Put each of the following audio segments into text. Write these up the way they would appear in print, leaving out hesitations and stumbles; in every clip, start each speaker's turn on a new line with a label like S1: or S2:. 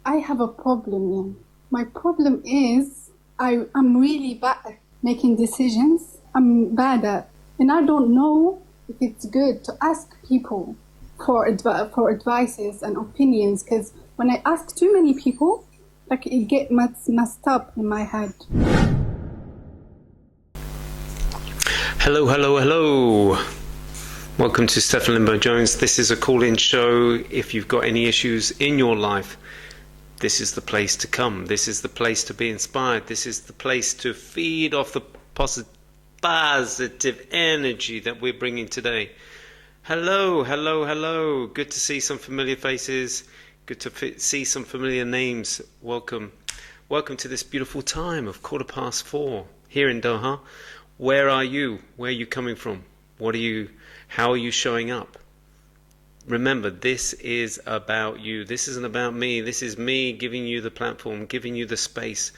S1: I have a problem, yeah. My problem is I'm really bad at making decisions. I'm bad at, and I don't know if it's good to ask people for advices and opinions, because when I ask too many people, like it get messed up in my head.
S2: Hello, hello, hello. Welcome to Stefan Lindberg-Jones. This is a call-in show. If you've got any issues in your life, this is the place to come. This is the place to be inspired. This is the place to feed off the positive energy that we're bringing today. Hello, hello, hello. Good to see some familiar faces. Good to see some familiar names. Welcome. Welcome to this beautiful time of 4:15 here in Doha. Where are you? Where are you coming from? How are you showing up? Remember, this is about you. This isn't about me. This is me giving you the platform, giving you the space,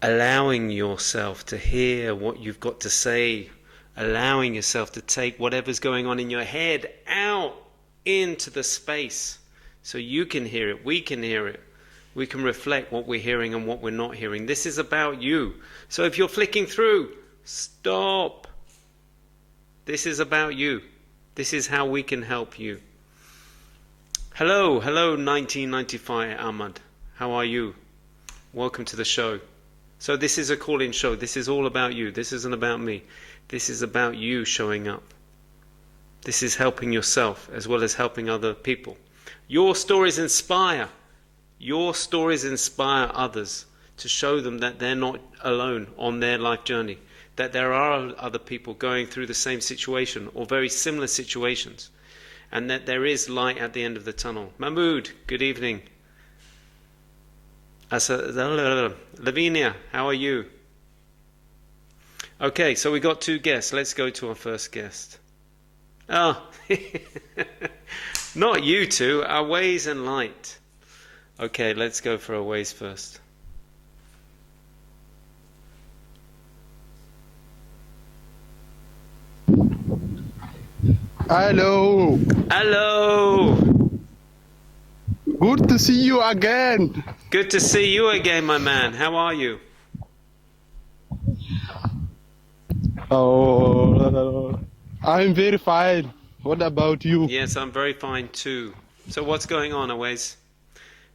S2: allowing yourself to hear what you've got to say, allowing yourself to take whatever's going on in your head out into the space so you can hear it, we can hear it. We can reflect what we're hearing and what we're not hearing. This is about you. So if you're flicking through, stop. This is about you. This is how we can help you. Hello, hello 1995 Ahmad. How are you? Welcome to the show. So this is a call-in show. This is all about you. This isn't about me. This is about you showing up. This is helping yourself as well as helping other people. Your stories inspire. Your stories inspire others to show them that they're not alone on their life journey, that there are other people going through the same situation or very similar situations, and that there is light at the end of the tunnel. Mahmood, good evening. Lavinia, how are you? Okay, so we got two guests. Let's go to our first guest. Oh, not you two, Aways and Light. Okay, let's go for Aways first.
S3: Hello.
S2: Hello.
S3: Good to see you again.
S2: Good to see you again, my man. How are you?
S3: Oh, I'm very fine. What about you?
S2: Yes, I'm very fine too. So what's going on, Aways?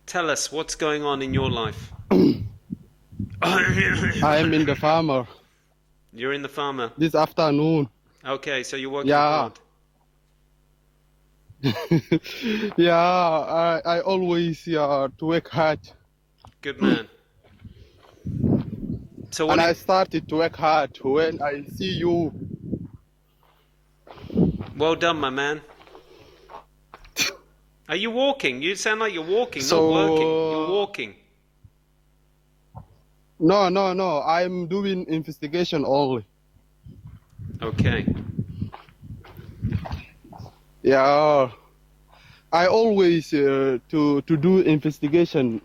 S2: Tell us what's going on in your life.
S3: I'm in the farmer.
S2: You're in the farmer.
S3: This afternoon.
S2: Okay, so you're working hard.
S3: Yeah, I always to work hard.
S2: Good man. So
S3: and I started to work hard when I see you.
S2: Well done, my man. Are you walking? You sound like you're walking,
S3: So,
S2: not working. You're walking.
S3: No. I'm doing investigation only.
S2: Okay.
S3: Yeah. I always to do investigation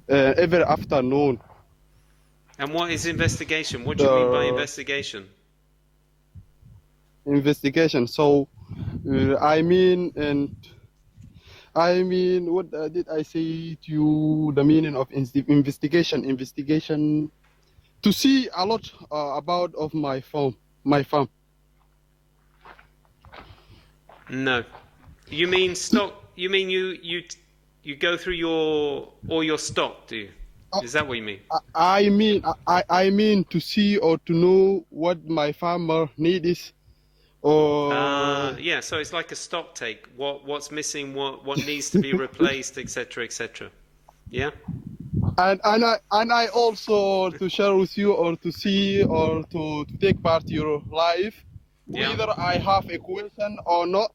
S3: every afternoon.
S2: And what is investigation? What do you mean by investigation?
S3: Investigation. So, I mean, what did I say to you? The meaning of investigation. Investigation to see a lot about of my farm.
S2: No. You mean stock? You mean you go through all your stock, do you? Is that what you mean?
S3: I mean to see or to know what my farmer needs. Or
S2: yeah, so it's like a stock take. What's missing? What needs to be replaced, etc., etc. Yeah.
S3: And I also to share with you or to see or to take part in your life, whether I have a question or not.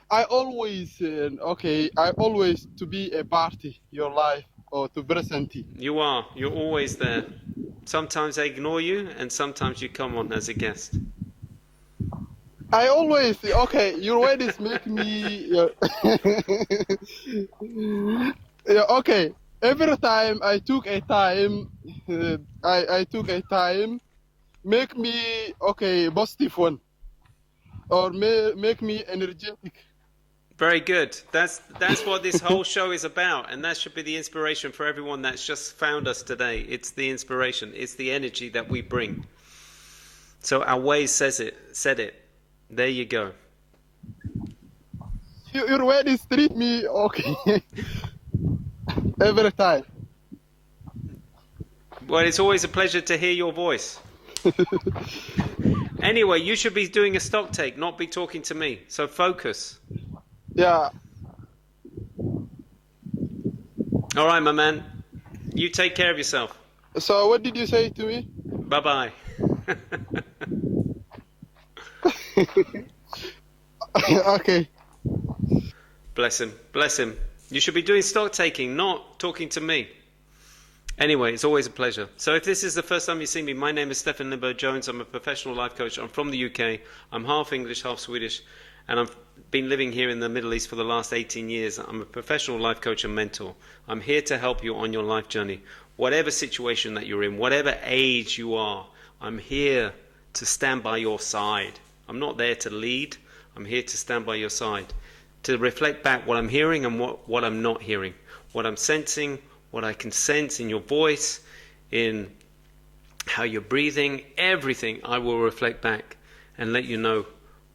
S3: I always I always to be a party your life or to present it.
S2: You are. You're always there. Sometimes I ignore you, and sometimes you come on as a guest.
S3: I always your words make me okay. Every time I took a time, I took a time, make me positive one, or make me energetic.
S2: Very good. That's what this whole show is about, and that should be the inspiration for everyone that's just found us today. It's the inspiration. It's the energy that we bring. So our way said it. There you go.
S3: Your ways treat me okay every time.
S2: Well, it's always a pleasure to hear your voice. Anyway, you should be doing a stock take, not be talking to me. So focus.
S3: Yeah.
S2: All right, my man. You take care of yourself.
S3: So what did you say to me?
S2: Bye-bye.
S3: Okay.
S2: Bless him. Bless him. You should be doing stock taking, not talking to me. Anyway, it's always a pleasure. So if this is the first time you see me, my name is Stefan Lindberg-Jones. I'm a professional life coach. I'm from the UK. I'm half English, half Swedish. And I've been living here in the Middle East for the last 18 years. I'm a professional life coach and mentor. I'm here to help you on your life journey. Whatever situation that you're in, whatever age you are, I'm here to stand by your side. I'm not there to lead. I'm here to stand by your side. To reflect back what I'm hearing and what I'm not hearing. What I'm sensing, what I can sense in your voice, in how you're breathing, everything I will reflect back and let you know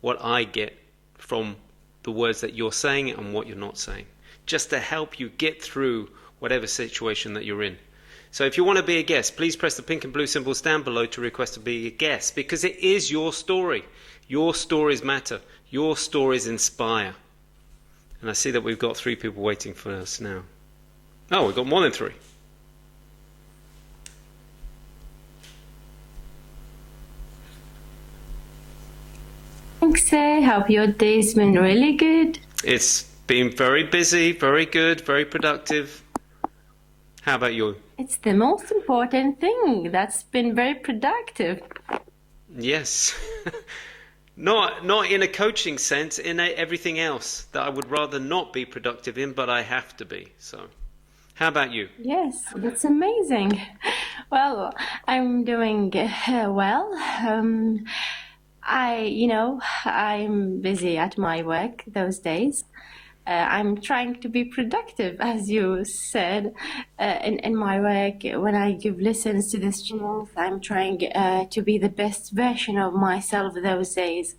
S2: what I get from the words that you're saying and what you're not saying, just to help you get through whatever situation that you're in. So if you want to be a guest, please press the pink and blue symbols down below to request to be a guest, because it is your story. Your stories matter. Your stories inspire. And I see that we've got 3 people waiting for us now. Oh, we've got more than 3.
S4: Thanks. Hope your day's been really good.
S2: It's been very busy, very good, very productive. How about you?
S4: It's the most important thing. That's been very productive.
S2: Yes. Not in a coaching sense, in everything else that I would rather not be productive in, but I have to be. So, how about you?
S4: Yes, that's amazing. Well, I'm doing well. I'm busy at my work those days. I'm trying to be productive, as you said, in my work. When I give lessons to the students, I'm trying to be the best version of myself those days.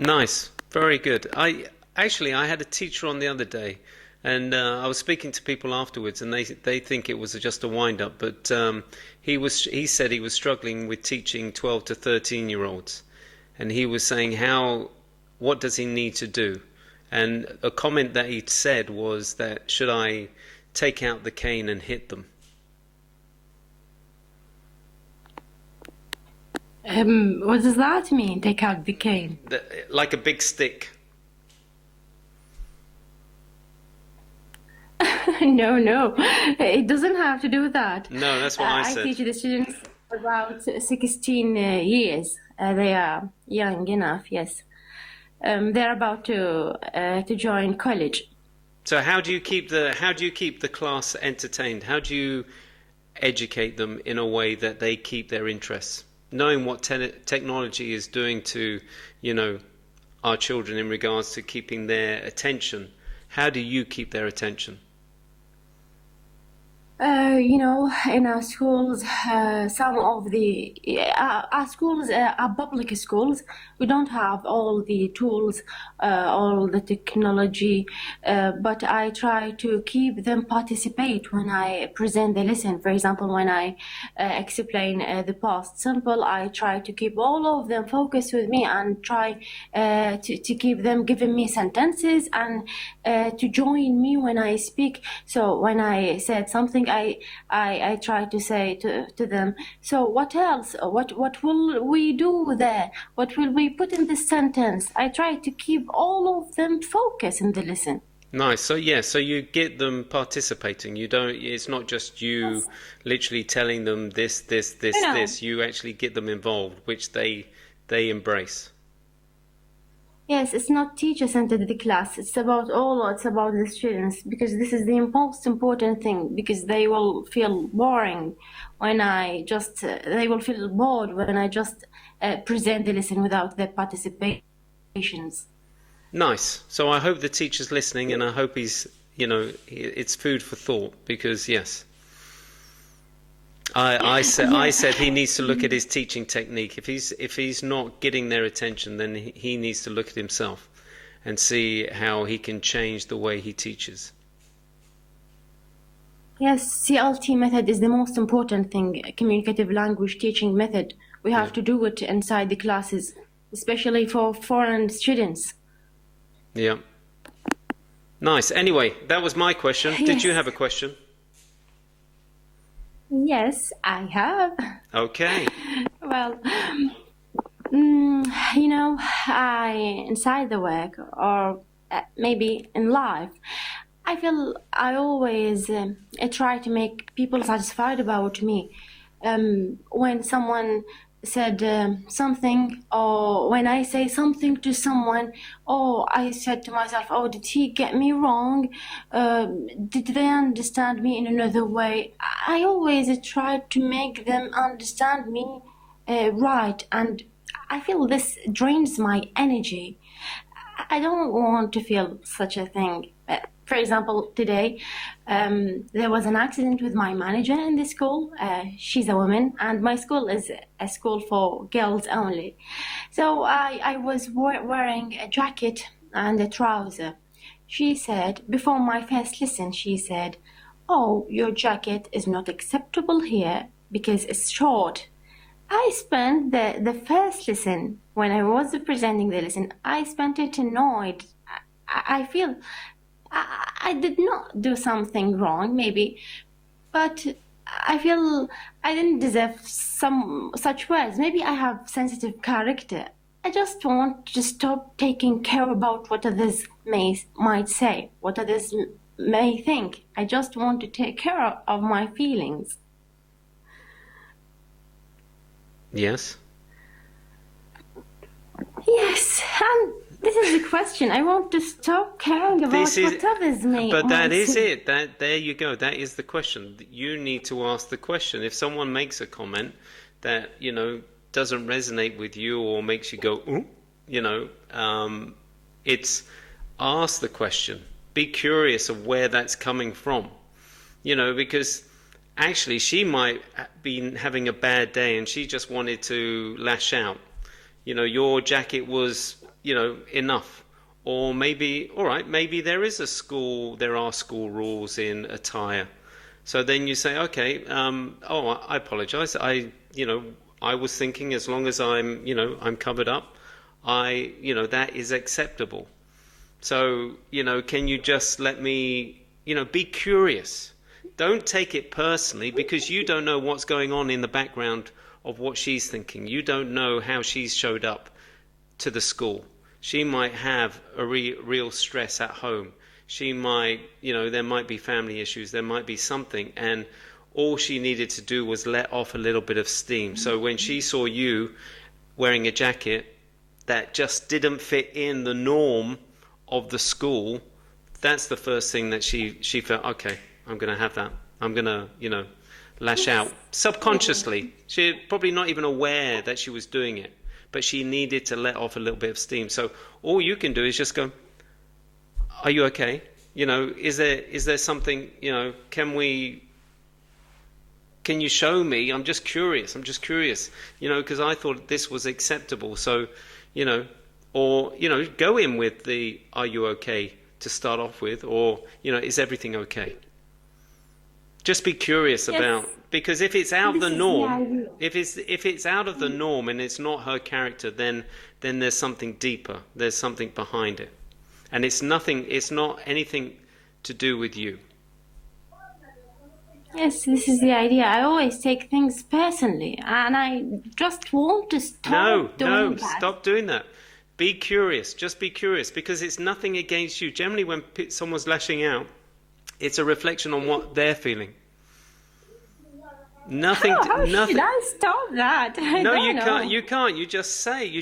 S2: Nice, very good. I had a teacher on the other day, and I was speaking to people afterwards, and they think it was just a wind-up, but he said he was struggling with teaching 12 to 13-year-olds, and he was saying what does he need to do? And a comment that he said was that, should I take out the cane and hit them?
S4: What does that mean, take out the cane?
S2: Like a big stick.
S4: No, it doesn't have to do with that.
S2: No, that's what I said.
S4: I teach the students about 16 years. They are young enough, yes. They're about to join college.
S2: So how do you keep the class entertained? How do you educate them in a way that they keep their interests, knowing what technology is doing to, our children in regards to keeping their attention? How do you keep their attention?
S4: In our schools, some of our schools are public schools. We don't have all the tools, all the technology, but I try to keep them participate when I present the lesson. For example, when I explain the past simple, I try to keep all of them focused with me and try to keep them giving me sentences and to join me when I speak. So when I said something, I try to say to them, so what else? What will we do there? What will we put in this sentence? I try to keep all of them focused in the lesson.
S2: Nice. So you get them participating. It's not just you literally telling them this. You actually get them involved, which they embrace.
S4: Yes, it's not teacher-centered, the class. It's about the students, because this is the most important thing, because they will feel boring when they will feel bored when I just present the lesson without their participations.
S2: Nice. So I hope the teacher's listening, and I hope he's, it's food for thought, because yes, I said he needs to look at his teaching technique. If he's not getting their attention, then he needs to look at himself and see how he can change the way he teaches.
S4: Yes, CLT method is the most important thing, communicative language teaching method. We have to do it inside the classes, especially for foreign students.
S2: Yeah. Nice. Anyway, that was my question.
S4: Yes.
S2: Did you have a question?
S4: Yes, I have.
S2: Okay.
S4: Well, inside the work or maybe in life, I feel I always try to make people satisfied about me. When someone said something, or when I say something to someone, or I said to myself, oh, did he get me wrong? Did they understand me in another way? I always try to make them understand me right, and I feel this drains my energy. I don't want to feel such a thing. For example, today there was an accident with my manager in the school. She's a woman, and my school is a school for girls only. So I was wearing a jacket and a trouser. She said, before my first lesson, she said, oh, your jacket is not acceptable here because it's short. I spent the first lesson, when I was presenting the lesson, I spent it annoyed. I feel I did not do something wrong, maybe, but I feel I didn't deserve some such words. Maybe I have sensitive character. I just want to stop taking care about what others might say, what others may think. I just want to take care of my feelings.
S2: Yes.
S4: Yes, and this is the question. I want to stop caring about what others may.
S2: But that is it. There you go. That is the question. You need to ask the question. If someone makes a comment that doesn't resonate with you or makes you go, ooh, it's ask the question. Be curious of where that's coming from. Because actually she might be having a bad day and she just wanted to lash out. Your jacket was, enough. Or maybe, all right, maybe there are school rules in attire. So then you say, okay, I apologize. I was thinking as long as I'm covered up, that is acceptable. So, can you just let me, be curious. Don't take it personally, because you don't know what's going on in the background of what she's thinking. You don't know how she's showed up to the school. She might have a real stress at home. She might, there might be family issues. There might be something. And all she needed to do was let off a little bit of steam. So when she saw you wearing a jacket that just didn't fit in the norm of the school, that's the first thing that she felt, okay, I'm going to have that. I'm going to, lash out subconsciously. She's probably not even aware that she was doing it, but she needed to let off a little bit of steam. So all you can do is just go, are you okay? Is there something, can you show me? I'm just curious, because I thought this was acceptable. So, or, go in with the, are you okay, to start off with, or, is everything okay? Just be curious about, because if it's out of the norm, if it's out of the norm and it's not her character, then there's something deeper. There's something behind it, and it's not anything to do with you.
S4: Yes, this is the idea. I always take things personally, and I just want to stop doing that.
S2: Stop doing that. Be curious. Just be curious, because it's nothing against you. Generally, when someone's lashing out, it's a reflection on what they're feeling. Nothing.
S4: How should I stop that?
S2: You can't. You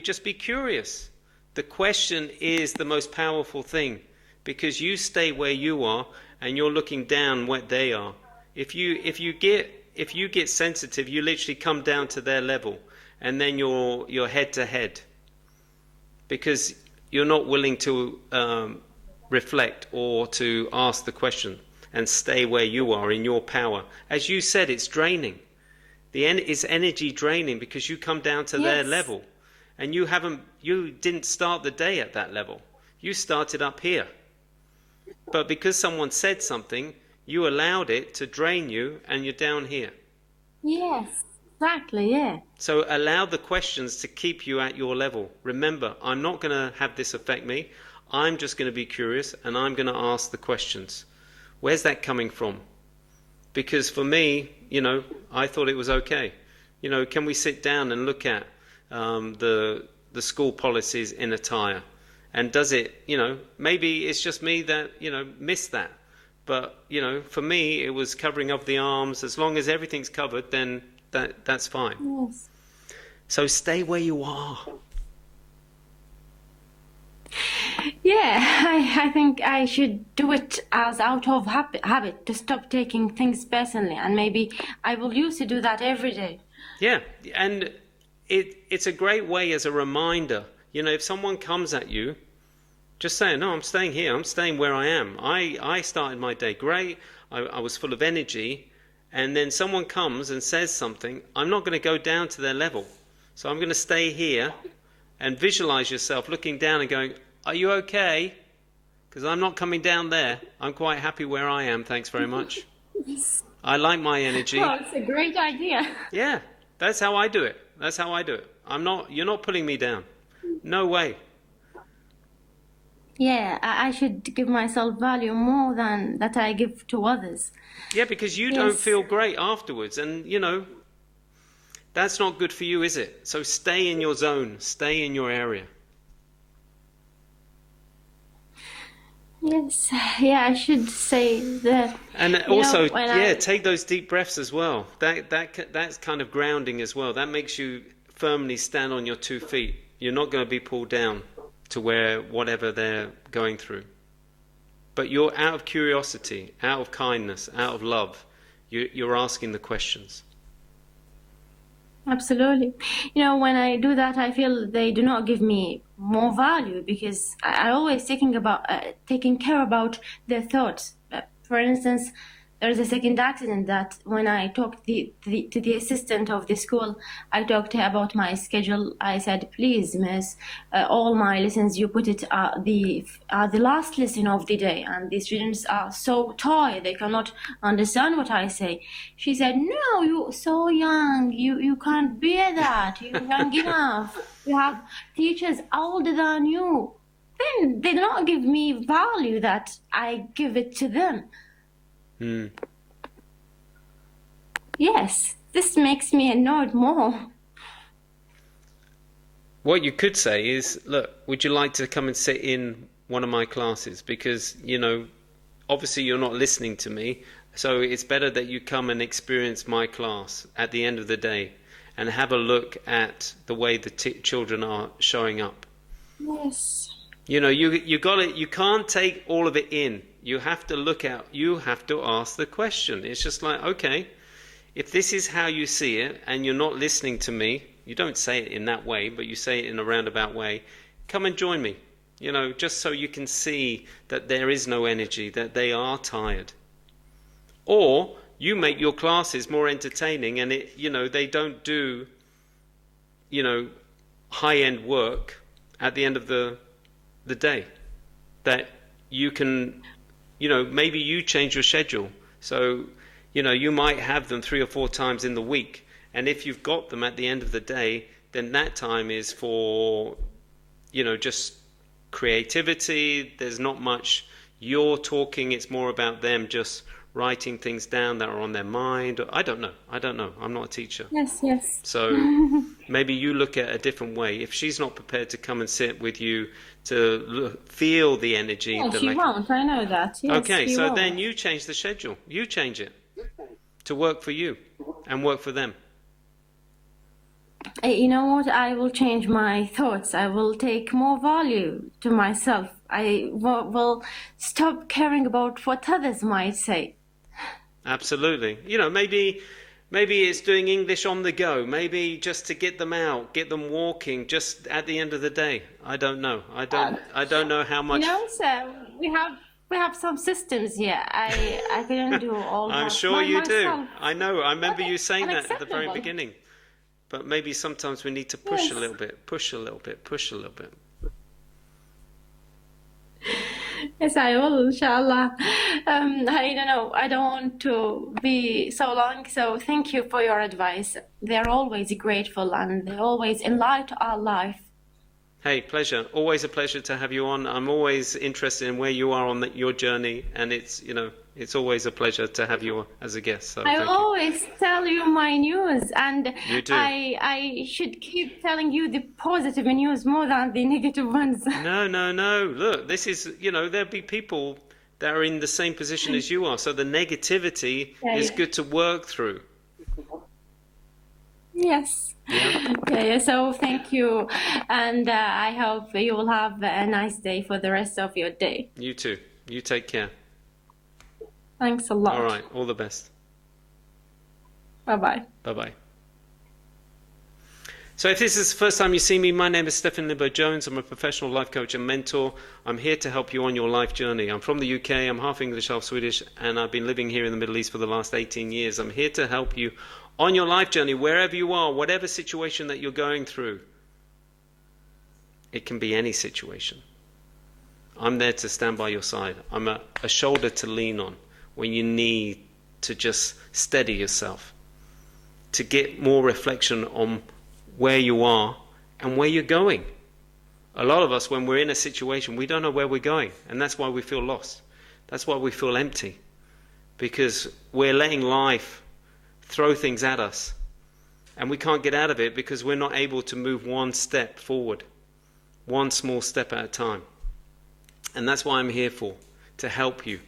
S2: just be curious. The question is the most powerful thing, because you stay where you are and you're looking down where they are. If you get sensitive, you literally come down to their level, and then you're head to head. Because you're not willing to reflect or to ask the question and stay where you are in your power. As you said, it's draining. It's energy draining because you come down to their level, and you didn't start the day at that level. You started up here. But because someone said something, you allowed it to drain you, and you're down here.
S4: Yes, exactly, yeah.
S2: So allow the questions to keep you at your level. Remember, I'm not going to have this affect me. I'm just going to be curious, and I'm going to ask the questions. Where's that coming from? Because for me, I thought it was okay. Can we sit down and look at the school policies in attire? And does it, maybe it's just me that, missed that. But, for me, it was covering up the arms. As long as everything's covered, then that's fine.
S4: Yes.
S2: So stay where you are.
S4: Yeah, I think I should do it as out of habit to stop taking things personally, and maybe I will use to do that every day.
S2: Yeah, and it's a great way as a reminder. If someone comes at you, just say, no, I'm staying here. I'm staying where I am. I started my day great. I was full of energy. And then someone comes and says something. I'm not going to go down to their level. So I'm going to stay here and visualize yourself looking down and going, are you okay? Because I'm not coming down there. I'm quite happy where I am. Thanks very much. I like my energy.
S4: Oh, it's a great idea.
S2: Yeah, that's how I do it. You're not pulling me down. No way.
S4: Yeah, I should give myself value more than that I give to others.
S2: Yeah, because you don't feel great afterwards. And, that's not good for you, is it? So stay in your zone. Stay in your area.
S4: Yes, yeah, I should say that.
S2: And also, take those deep breaths as well. That's kind of grounding as well. That makes you firmly stand on your 2 feet. You're not going to be pulled down to whatever they're going through. But you're out of curiosity, out of kindness, out of love. You're asking the questions.
S4: Absolutely. When I do that, I feel they do not give me more value because I always taking care about their thoughts. For instance, there's a second accident that when I talked to the assistant of the school, I talked to her about my schedule. I said, please, miss, all my lessons, you put it the last lesson of the day, and the students are so tired, they cannot understand what I say. She said, no, you're so young, you can't bear that, you're young enough. You have teachers older than you. Then they do not give me value that I give it to them. Yes, this makes me annoyed more.
S2: What you could say is, look, would you like to come and sit in one of my classes? Because, obviously you're not listening to me, so it's better that you come and experience my class at the end of the day and have a look at the way the children are showing up.
S4: Yes.
S2: You can't take all of it in. You have to ask the question. It's just like, okay, if this is how you see it and you're not listening to me, you don't say it in that way, but you say it in a roundabout way, come and join me, just so you can see that there is no energy, that they are tired. Or you make your classes more entertaining and they don't do, high-end work at the end of the day. That you can, maybe you change your schedule. So, you might have them 3 or 4 times in the week. And if you've got them at the end of the day, then that time is for, just creativity. There's not much you're talking. It's more about them just writing things down that are on their mind. I don't know. I'm not a teacher.
S4: Yes.
S2: So maybe you look at a different way. If she's not prepared to come and sit with you to feel the energy.
S4: Yeah, she won't. I know that. Yes,
S2: okay, so
S4: won't.
S2: then you change the schedule. You change it to work for you and work for them.
S4: You know what? I will change my thoughts. I will take more value to myself. I will stop caring about what others might say.
S2: Absolutely. Maybe Maybe it's doing English on the go. Maybe just to get them out, get them walking just at the end of the day. I don't know. I don't know how much.
S4: So we have some systems here. I couldn't do all
S2: I'm
S4: that
S2: sure
S4: by
S2: you do.
S4: myself.
S2: I know. I remember you saying that at the very
S4: Unacceptable.
S2: beginning. But maybe sometimes we need to push a
S4: Yes.
S2: little bit, push a little bit, push a little bit.
S4: Yes, I will, inshallah. I don't know. I don't want to be so long, so thank you for your advice. They're always grateful and they always enlighten our life.
S2: Hey, pleasure. Always a pleasure to have you on. I'm always interested in where you are on your journey, and it's always a pleasure to have you as a guest. So
S4: I
S2: thank you.
S4: always tell you my news, and
S2: You do.
S4: I should keep telling you the positive news more than the negative ones.
S2: No. Look, this is, there'll be people that are in the same position as you are. So the negativity is
S4: Yeah.
S2: good to work through.
S4: Yes.
S2: Yeah.
S4: Yeah, so thank you, and I hope you will have a nice day for the rest of your day.
S2: You too. You take care.
S4: Thanks a lot.
S2: All right. All the best.
S4: Bye-bye.
S2: Bye-bye. So if this is the first time you see me, my name is Stefan Lindberg-Jones. I'm a professional life coach and mentor. I'm here to help you on your life journey. I'm from the UK. I'm half English, half Swedish, and I've been living here in the Middle East for the last 18 years. I'm here to help you on your life journey, wherever you are, whatever situation that you're going through. It can be any situation. I'm there to stand by your side. I'm a shoulder to lean on when you need to just steady yourself, to get more reflection on where you are and where you're going. A lot of us, when we're in a situation, we don't know where we're going, and that's why we feel lost. That's why we feel empty, because we're letting life throw things at us, and we can't get out of it because we're not able to move one step forward, one small step at a time. And that's why I'm here for, to help you,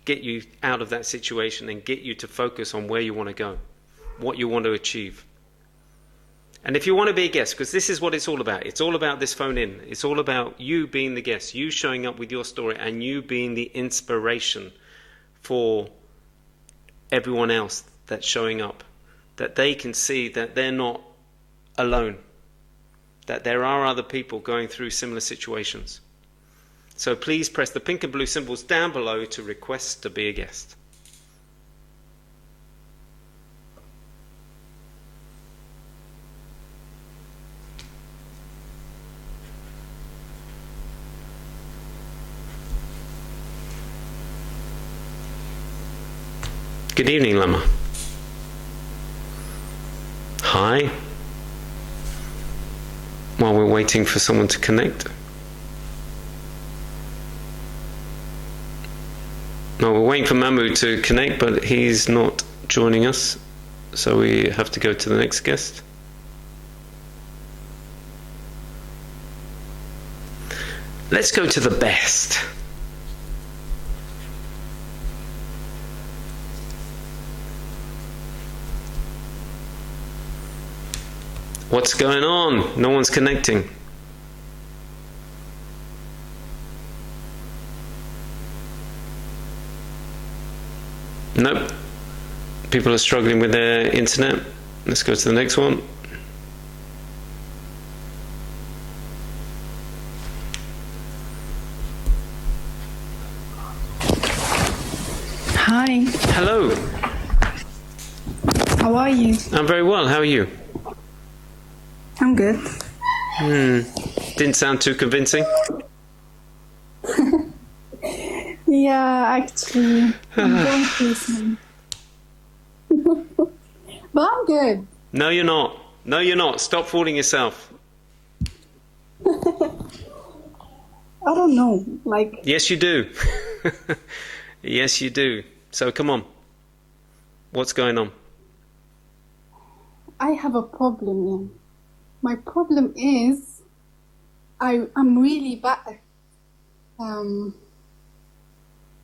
S2: get you out of that situation and get you to focus on where you want to go, what you want to achieve. And if you want to be a guest, because this is what it's all about. It's all about this phone in. It's all about you being the guest, you showing up with your story, and you being the inspiration for everyone else that's showing up, that they can see that they're not alone, that there are other people going through similar situations. So please press the pink and blue symbols down below to request to be a guest. Good evening, Lama. Hi. While we're waiting for someone to connect. No, we're waiting for Mamu to connect, but he's not joining us, so we have to go to the next guest. Let's go to the best. What's going on? No one's connecting. Nope. People are struggling with their internet. Let's go to the next one.
S1: Hi,
S2: Hello.
S1: how are you?
S2: I'm very well. How are you?
S1: I'm good.
S2: Didn't sound too convincing.
S1: Yeah, actually, I'm going through some. But I'm good.
S2: No, you're not. No, you're not. Stop fooling yourself.
S1: I don't know, like,
S2: Yes, you do. Yes, you do. So come on. What's going on?
S1: I have a problem, yeah. My problem is I'm really bad at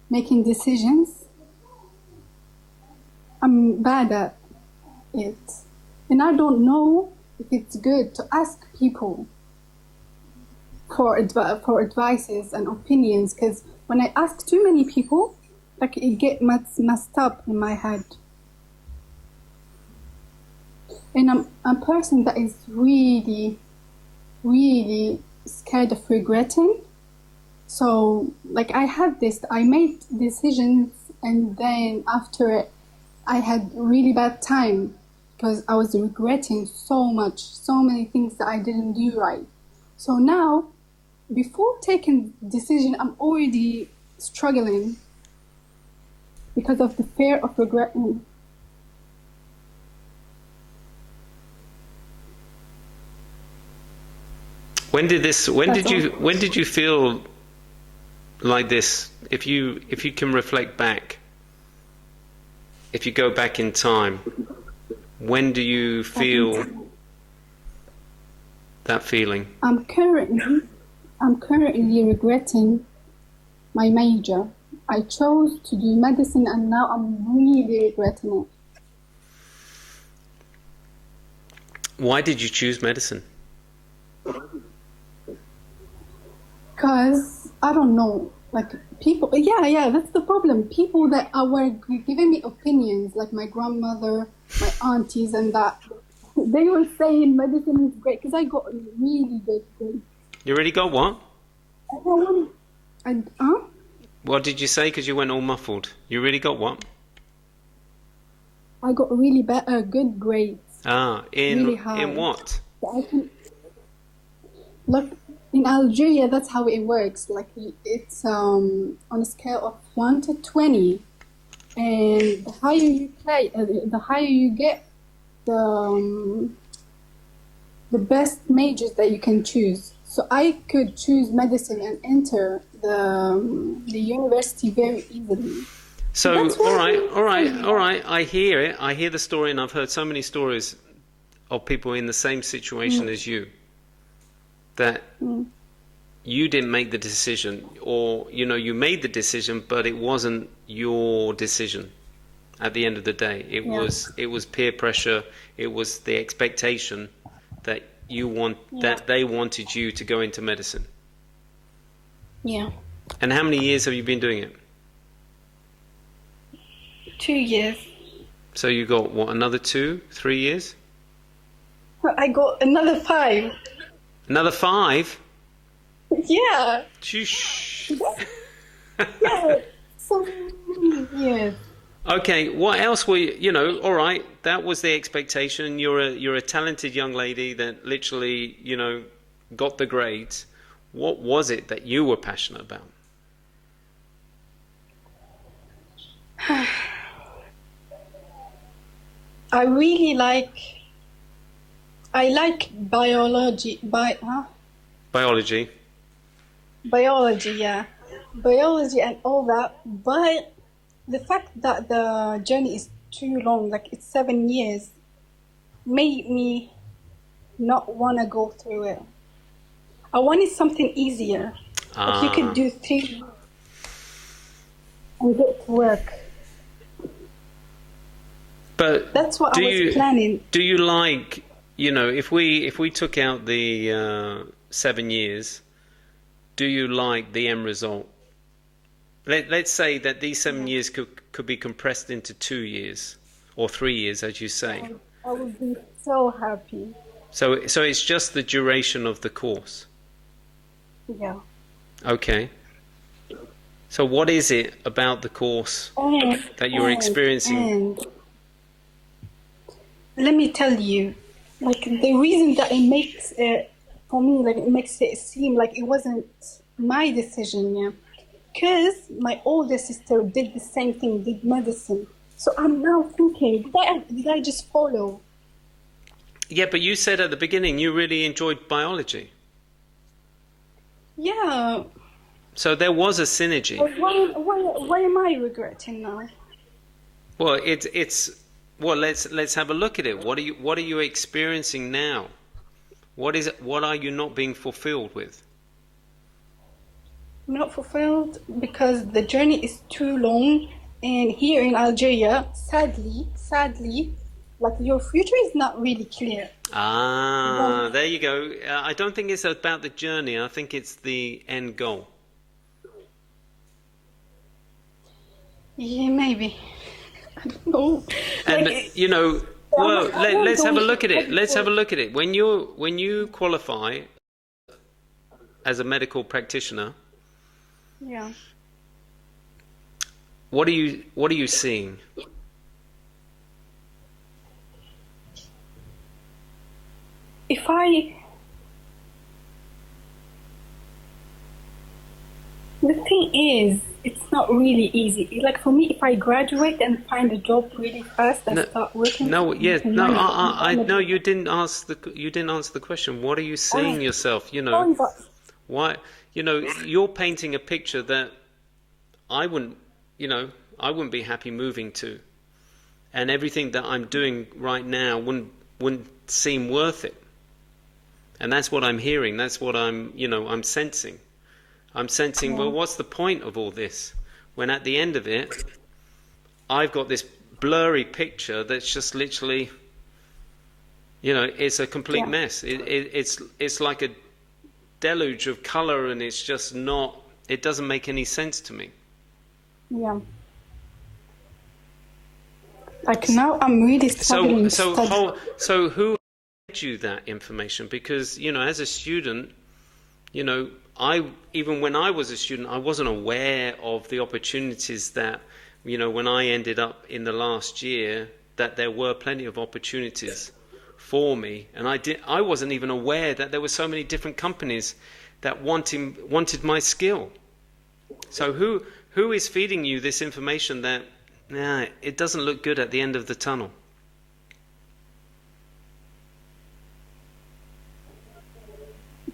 S1: making decisions. I'm bad at it. And I don't know if it's good to ask people for advices and opinions, because when I ask too many people, like, it gets messed up in my head. And I'm a person that is really, really scared of regretting. So, like, I made decisions, and then after it, I had really bad time because I was regretting so much, so many things that I didn't do right. So now, before taking decision, I'm already struggling because of the fear of regretting.
S2: When did you feel like this? If you can reflect back, if you go back in time, when do you feel that feeling?
S1: I'm currently regretting my major. I chose to do medicine, and now I'm really regretting it.
S2: Why did you choose medicine?
S1: Because I don't know, like people, that's the problem. People that were giving me opinions, like my grandmother, my aunties, and that they were saying medicine is great because I got really good grades.
S2: You really got what?
S1: Huh?
S2: What did you say? Because you went all muffled. You really got what?
S1: I got really good grades.
S2: Really high. In what?
S1: So look, in Algeria, that's how it works. Like, it's on a scale of 1 to 20, and the higher you play, the higher you get, the best majors that you can choose. So I could choose medicine and enter the university very easily.
S2: So all right. I hear it. I hear the story, and I've heard so many stories of people in the same situation as you. That you didn't make the decision, or you made the decision, but it wasn't your decision. At the end of the day, it was peer pressure. It was the expectation that that they wanted you to go into medicine.
S1: Yeah.
S2: And how many years have you been doing it?
S1: 2 years.
S2: So you got what, another 3 years?
S1: I got another 5.
S2: Another 5?
S1: Yeah.
S2: Shh.
S1: Yeah. So yes.
S2: Okay, what else were you, all right, that was the expectation. You're a talented young lady that literally, got the grades. What was it that you were passionate about?
S1: I like biology.
S2: Biology.
S1: Biology, yeah. Biology and all that. But the fact that the journey is too long, like it's 7 years, made me not want to go through it. I wanted something easier. Like you could do 3 and get to work.
S2: But
S1: that's what I was planning.
S2: Do you like, if we took out the 7 years, do you like the end result? Let's say that these 7 years could be compressed into 2 years or 3 years, as you say.
S1: I would be so happy.
S2: So it's just the duration of the course.
S1: Yeah.
S2: Okay. So what is it about the course that you're experiencing?
S1: Let me tell you, like the reason that it makes it, for me, like it makes it seem like it wasn't my decision, yeah. Because my older sister did the same thing, did medicine. So I'm now thinking, did I just follow?
S2: Yeah, but you said at the beginning you really enjoyed biology.
S1: Yeah.
S2: So there was a synergy.
S1: Why am I regretting now?
S2: Well, well, let's have a look at it. What are you experiencing now? What are you not being fulfilled with?
S1: I'm not fulfilled because the journey is too long, and here in Algeria, sadly, like your future is not really clear.
S2: There you go. I don't think it's about the journey. I think it's the end goal.
S1: Yeah, maybe. I don't know.
S2: And Well, let's have a
S1: going
S2: look at it.
S1: to
S2: Let's have a look at it. When you qualify as a medical practitioner,
S1: yeah.
S2: what are you seeing?
S1: If I, the thing is, it's not really easy. Like for me, if I graduate and find a job really fast and
S2: No,
S1: start working,
S2: no, yeah,
S1: making
S2: no,
S1: money,
S2: no. You didn't answer the question. What are you seeing
S1: I,
S2: yourself?
S1: going back,
S2: Why? You're painting a picture that I wouldn't, I wouldn't be happy moving to, and everything that I'm doing right now wouldn't seem worth it. And that's what I'm hearing. That's what I'm sensing. I'm sensing, well, what's the point of all this? When at the end of it, I've got this blurry picture that's just literally, it's a complete mess. It's like a deluge of color, and it's just not, it doesn't make any sense to me.
S1: yeah. Like now I'm really struggling.
S2: So who gave you that information? Because, as a student, even when I was a student, I wasn't aware of the opportunities that, when I ended up in the last year, that there were plenty of opportunities for me, and I wasn't even aware that there were so many different companies that wanted my skill. So who is feeding you this information that it doesn't look good at the end of the tunnel?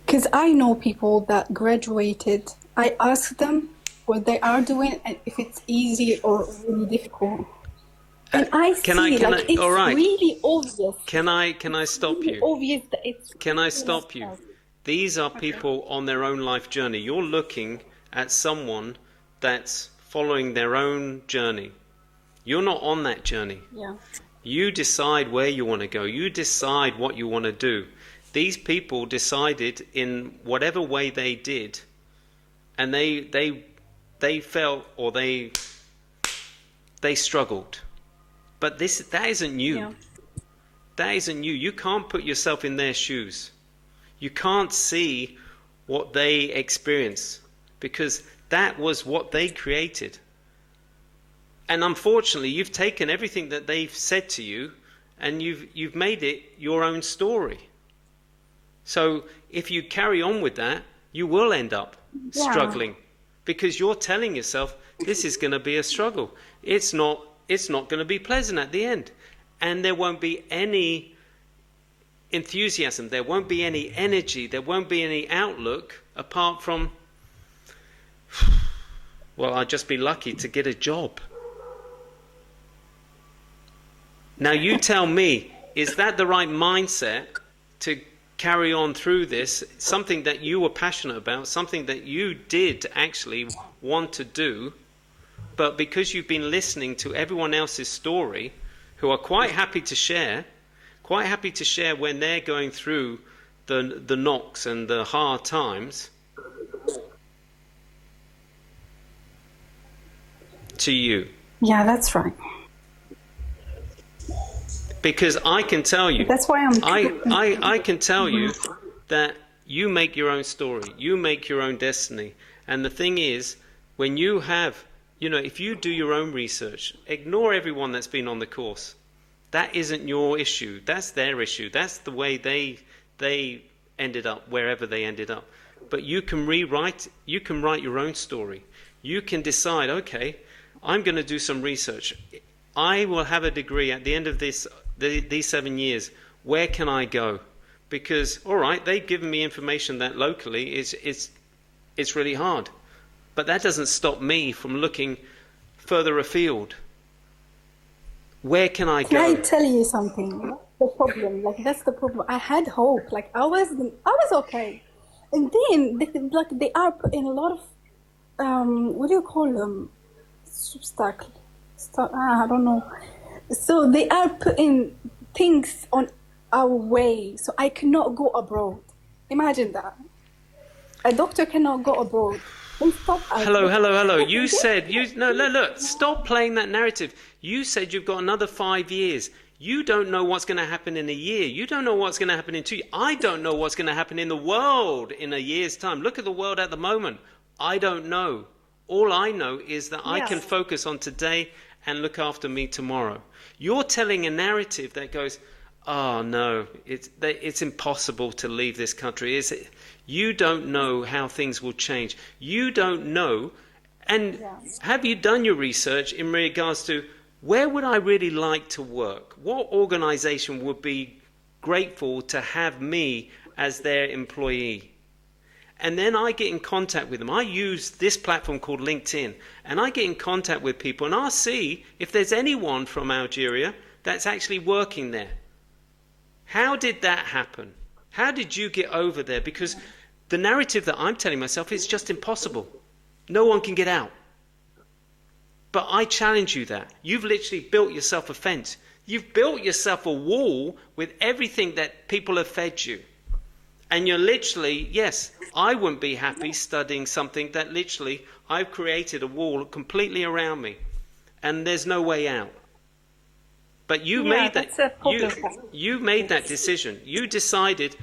S1: Because I know people that graduated. I ask them what they are doing and if it's easy or really difficult. And I see it's
S2: all right.
S1: really obvious.
S2: Can I stop
S1: Really
S2: you?
S1: obvious that it's.
S2: Can I stop you? These are people on their own life journey. You're looking at someone that's following their own journey. You're not on that journey.
S1: Yeah.
S2: You decide where you want to go. You decide what you want to do. These people decided in whatever way they did, and they felt, or they struggled. But that isn't you.
S1: Yeah.
S2: That isn't you. You can't put yourself in their shoes. You can't see what they experience, because that was what they created. And unfortunately, you've taken everything that they've said to you, and you've made it your own story. So if you carry on with that, you will end up struggling, because you're telling yourself this is going to be a struggle. It's not going to be pleasant at the end, and there won't be any enthusiasm, there won't be any energy, there won't be any outlook apart from, well, I'll just be lucky to get a job. Now you tell me, is that the right mindset to carry on through this, something that you were passionate about, something that you did actually want to do, but because you've been listening to everyone else's story, who are quite happy to share when they're going through the knocks and the hard times, to you?
S1: Yeah, that's right.
S2: Because I can tell you,
S1: that's why
S2: I can tell you that you make your own story, you make your own destiny. And the thing is, when you have, if you do your own research, ignore everyone that's been on the course. That isn't your issue. That's their issue. That's the way they ended up wherever they ended up. But you can write your own story. You can decide, okay, I'm going to do some research. I will have a degree at the end of these 7 years. Where can I go? Because, all right, they've given me information that locally it's really hard. But that doesn't stop me from looking further afield. Where can I go?
S1: Can I tell you something? The problem, that's the problem. I had hope. I was okay, and then they are putting a lot of what do you call them? Obstacle. I don't know. So they are putting things on our way. So I cannot go abroad. Imagine that. A doctor cannot go abroad.
S2: Hello. You said, look, stop playing that narrative. You said you've got another 5 years. You don't know what's going to happen in a year. You don't know what's going to happen in 2 years. I don't know what's going to happen in the world in a year's time. Look at the world at the moment. I don't know. All I know is that I can focus on today and look after me tomorrow. You're telling a narrative that goes, oh no, it's impossible to leave this country. Is it? You don't know how things will change. You don't know. And have you done your research in regards to where would I really like to work? What organization would be grateful to have me as their employee? And then I get in contact with them. I use this platform called LinkedIn, and I get in contact with people, and I'll see if there's anyone from Algeria that's actually working there. How did that happen? How did you get over there? Because the narrative that I'm telling myself is just impossible. No one can get out. But I challenge you that. You've literally built yourself a fence. You've built yourself a wall with everything that people have fed you. And you're literally, yes, I wouldn't be happy studying something that literally I've created a wall completely around me. And there's no way out. But you made that. You made that decision. You decided,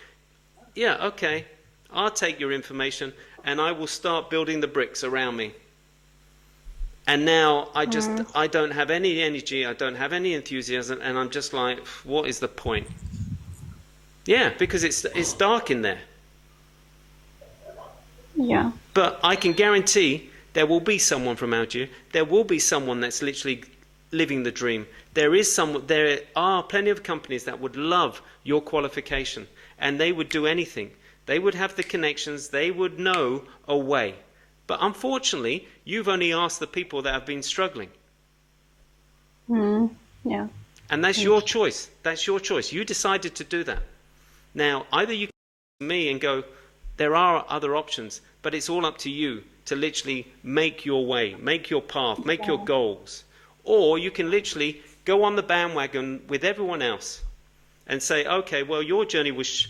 S2: yeah, okay, I'll take your information and I will start building the bricks around me. And now I don't have any energy, I don't have any enthusiasm, and I'm just like, what is the point? Yeah, because it's dark in there.
S1: Yeah.
S2: But I can guarantee there will be someone from Algeria. There will be someone that's literally living the dream. There are plenty of companies that would love your qualification, and they would do anything. They would have the connections. They would know a way. But unfortunately, you've only asked the people that have been struggling.
S1: Yeah.
S2: And that's your choice. That's your choice. You decided to do that. Now, either you come to me and go, there are other options, but it's all up to you to literally make your way, make your path, make your goals. Or you can literally go on the bandwagon with everyone else and say, okay, well, your journey was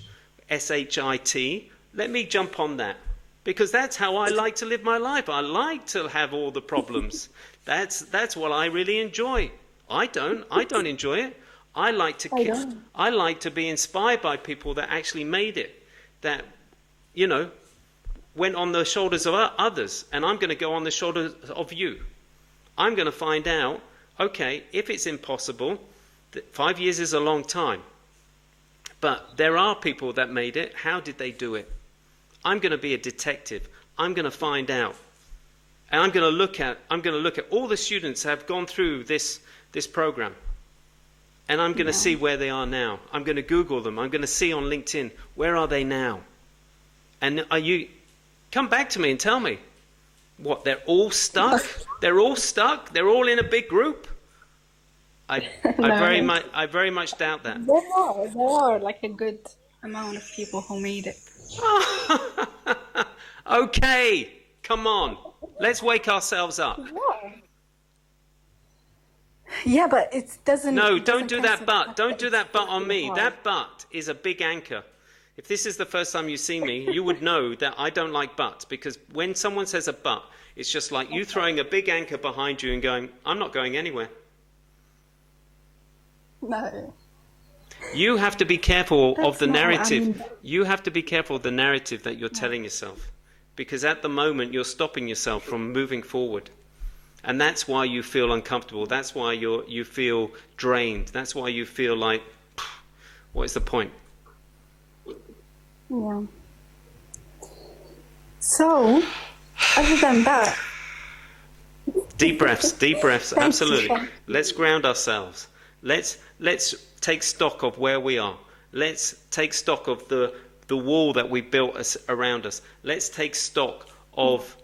S2: SHIT. Let me jump on that. Because that's how I like to live my life. I like to have all the problems. That's what I really enjoy. I don't enjoy it. I like to be inspired by people that actually made it, that, you know, went on the shoulders of others, and I'm going to go on the shoulders of you. I'm going to find out, okay, if it's impossible, 5 years is a long time, but there are people that made it. How did they do it? I'm going to be a detective. I'm going to find out. And I'm going to look at all the students that have gone through this program. And I'm going to see where they are now. I'm going to Google them. I'm going to see on LinkedIn, where are they now? And come back to me and tell me, what, they're all stuck? They're all stuck? They're all in a big group? I very much doubt that.
S1: There are like a good amount of people who made it.
S2: Okay, come on. Let's wake ourselves up.
S1: Yeah, but it doesn't...
S2: No, don't do that but. Don't do that but on me. That but is a big anchor. If this is the first time you see me, you would know that I don't like buts, because when someone says a but, it's just like you throwing a big anchor behind you and going, I'm not going anywhere.
S1: No.
S2: You have to be careful of the narrative. You have to be careful of the narrative that you're telling yourself, because at the moment you're stopping yourself from moving forward. And that's why you feel uncomfortable. That's why you feel drained. That's why you feel like, what is the point?
S1: Yeah. So, other than that...
S2: Deep breaths, absolutely. Let's ground ourselves. Let's take stock of where we are. Let's take stock of the wall that we built around us. Let's take stock of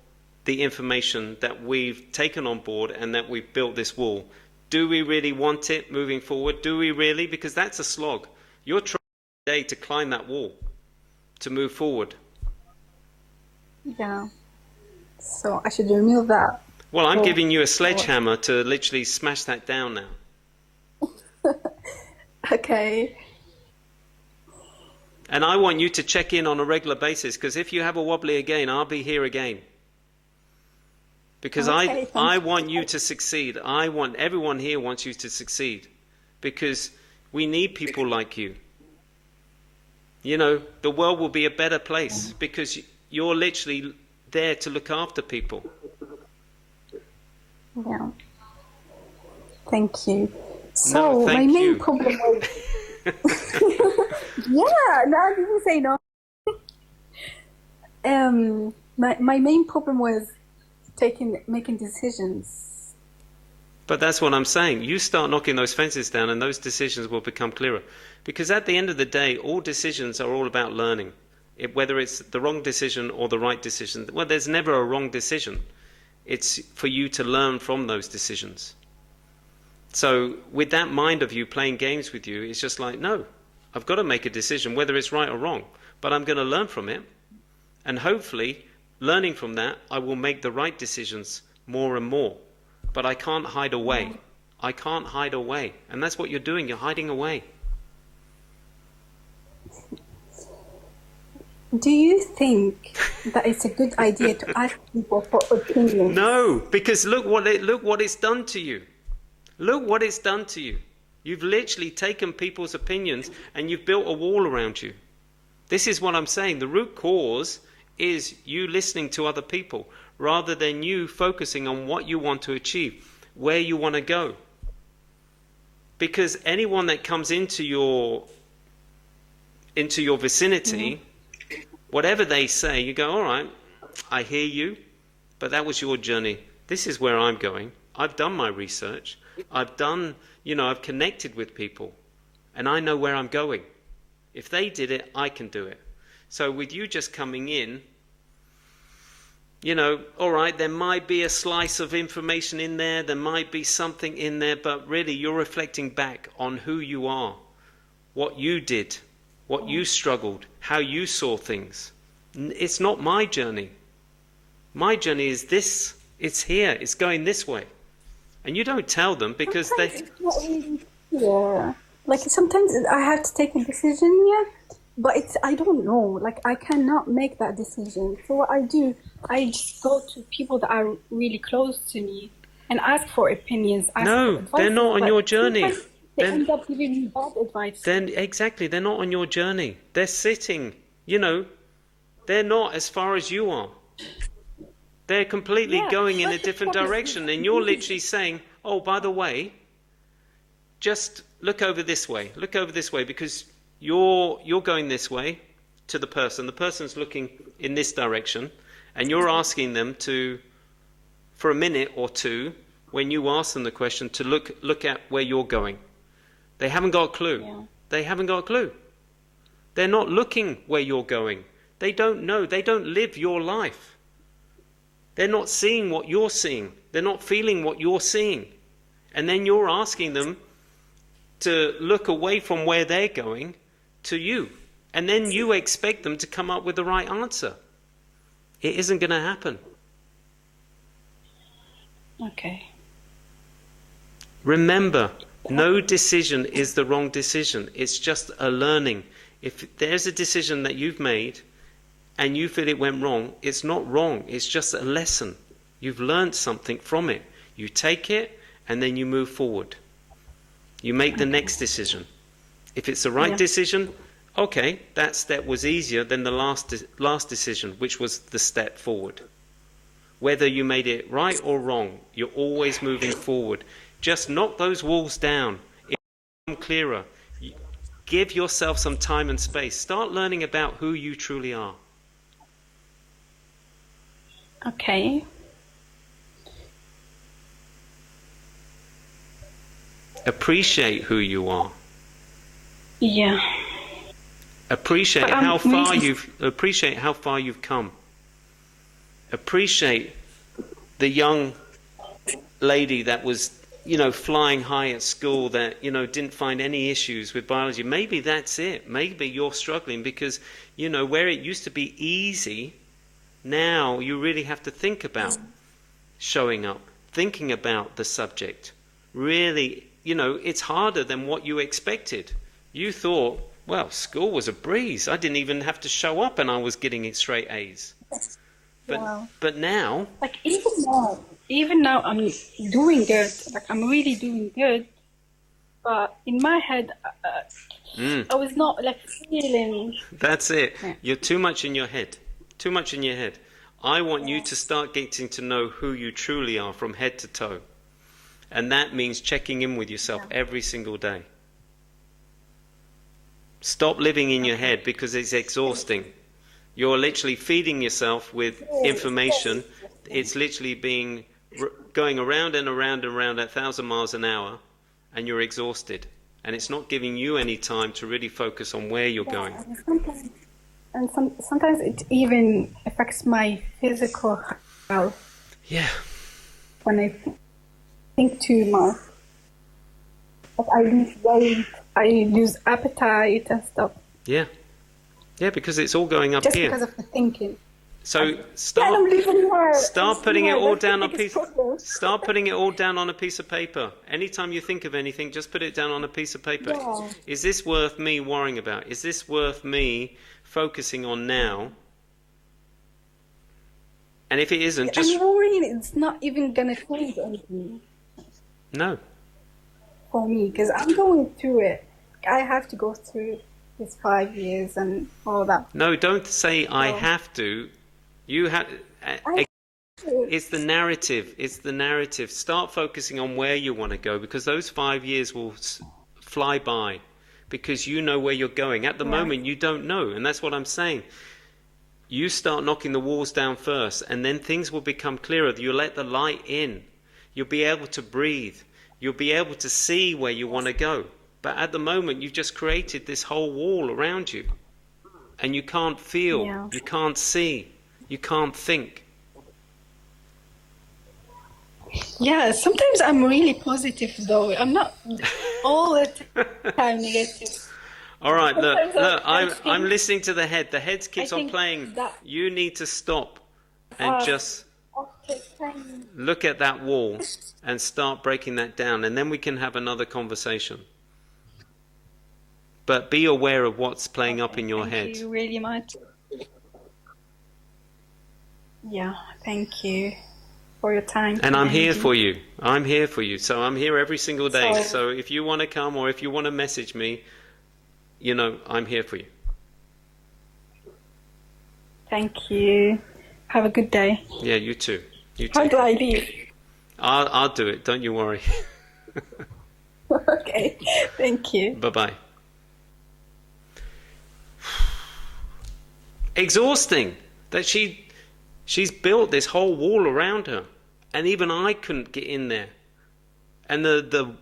S2: the information that we've taken on board and that we've built this wall. Do we really want it moving forward? Do we really? Because that's a slog. You're trying today to climb that wall, to move forward.
S1: Yeah. So I should remove that.
S2: Well, I'm giving you a sledgehammer to literally smash that down now.
S1: Okay.
S2: And I want you to check in on a regular basis, because if you have a wobbly again, I'll be here again. Because
S1: Okay,
S2: I
S1: thank
S2: want you to succeed. I want everyone here wants you to succeed, because we need people like you. You know, the world will be a better place because you're literally there to look after people.
S1: you. Yeah. Thank you.
S2: No,
S1: So my
S2: thank
S1: main
S2: you.
S1: problem was yeah, no, I didn't say no. My main problem was making decisions.
S2: But that's what I'm saying. You start knocking those fences down and those decisions will become clearer. Because at the end of the day, all decisions are all about learning. Whether it's the wrong decision or the right decision, well, there's never a wrong decision. It's for you to learn from those decisions. So with that mind of you playing games with you, it's just like, no, I've got to make a decision, whether it's right or wrong. But I'm going to learn from it. And hopefully, learning from that, I will make the right decisions more and more. But I can't hide away. I can't hide away. And that's what you're doing. You're hiding away.
S1: Do you think that it's a good idea to ask people for opinions?
S2: No, because look what it's done to you. Look what it's done to you. You've literally taken people's opinions and you've built a wall around you. This is what I'm saying. The root cause is you listening to other people rather than you focusing on what you want to achieve, where you want to go. Because anyone that comes into your vicinity, whatever they say, you go, all right, I hear you, but that was your journey. This is where I'm going. I've done my research. I've connected with people, and I know where I'm going. If they did it, I can do it. So with you just coming in, all right, there might be a slice of information in there, there might be something in there, but really you're reflecting back on who you are, what you did, what you struggled, how you saw things. It's not my journey. My journey is this. It's here. It's going this way. And you don't tell them because
S1: sometimes it's not really clear. Like sometimes I have to take a decision, but I don't know. Like I cannot make that decision. So what I do, I just go to people that are really close to me and ask for opinions.
S2: No, they're not on your journey.
S1: They end up giving me bad advice.
S2: Then exactly, they're not on your journey. They're sitting, they're not as far as you are. They're completely going in a different direction, and you're literally saying, oh, by the way, just look over this way, because you're going this way to the person. The person's looking in this direction, and you're asking them to, for a minute or two, when you ask them the question, to look at where you're going. They haven't got a clue. Yeah. They haven't got a clue. They're not looking where you're going. They don't know. They don't live your life. They're not seeing what you're seeing. They're not feeling what you're seeing. And then you're asking them to look away from where they're going to you. And then you expect them to come up with the right answer. It isn't going to happen.
S1: Okay.
S2: Remember, no decision is the wrong decision. It's just a learning. If there's a decision that you've made and you feel it went wrong, it's not wrong. It's just a lesson. You've learned something from it. You take it and then you move forward. You make the next decision. If it's the right decision, okay, that step was easier than the last decision, which was the step forward. Whether you made it right or wrong, you're always moving forward. Just knock those walls down. It will become clearer. Give yourself some time and space. Start learning about who you truly are.
S1: Okay.
S2: Appreciate who you are.
S1: Yeah.
S2: Appreciate how far you've come. Appreciate the young lady that was, flying high at school that, didn't find any issues with biology. Maybe that's it. Maybe you're struggling because, where it used to be easy, now you really have to think about showing up, thinking about the subject. Really, it's harder than what you expected. You thought, well, school was a breeze. I didn't even have to show up and I was getting straight A's. But
S1: Wow.
S2: but now,
S1: Like even now I'm doing good. Like I'm really doing good. But in my head, I was not like feeling.
S2: that's it.
S1: Yeah.
S2: You're too much in your head. Too much in your head. I want you to start getting to know who you truly are from head to toe. And that means checking in with yourself every single day. Stop living in your head because it's exhausting. You're literally feeding yourself with information. It's literally going around and around and around at 1,000 miles an hour, and you're exhausted. And it's not giving you any time to really focus on where you're going.
S1: Sometimes it even affects my physical health
S2: Yeah.
S1: when I think too much. Like I lose weight, I lose appetite and stuff.
S2: Yeah. Yeah, because it's all going up
S1: Just
S2: here.
S1: because of the thinking.
S2: So
S1: I'm
S2: start
S1: losing more.
S2: start putting it all down on a piece.
S1: Problem.
S2: Start putting it all down on a piece of paper. Anytime you think of anything, just put it down on a piece of paper.
S1: Yeah.
S2: Is this worth me worrying about? Is this worth me focusing on now? And if it isn't, just
S1: I'm worried it's not even gonna change anything
S2: no.
S1: for me because I'm going through it. I have to go through this 5 years and all that.
S2: No, don't say I have to. You have. It's the narrative. It's the narrative. Start focusing on where you want to go because those 5 years will fly by because you know where you're going. At the moment, you don't know. And that's what I'm saying. You start knocking the walls down first and then things will become clearer. You'll let the light in. You'll be able to breathe. You'll be able to see where you want to go. But at the moment, you've just created this whole wall around you. And you can't feel.
S1: Yeah.
S2: You can't see. You can't think.
S1: Yeah, sometimes I'm really positive though. I'm not all the time negative.
S2: All right, look,
S1: Sometimes I
S2: I'm
S1: think-
S2: listening to the head. The head keeps
S1: I
S2: on
S1: think
S2: playing.
S1: that-
S2: You need to stop and just
S1: after time,
S2: look at that wall and start breaking that down, and then we can have another conversation. But be aware of what's playing up in your head.
S1: Thank you really much. Yeah, thank you for your time.
S2: And I'm here
S1: Andy.
S2: for you. I'm here for you. So I'm here every single day.
S1: So-
S2: So if you want to come or if you want to message me, you know, I'm here for you.
S1: Thank you. Have a good day.
S2: Yeah, you too. You
S1: How
S2: too.
S1: do I leave?
S2: I'll do it. Don't you worry.
S1: Okay, thank you.
S2: Bye-bye. Exhausting that she's built this whole wall around her, and even I couldn't get in there. And the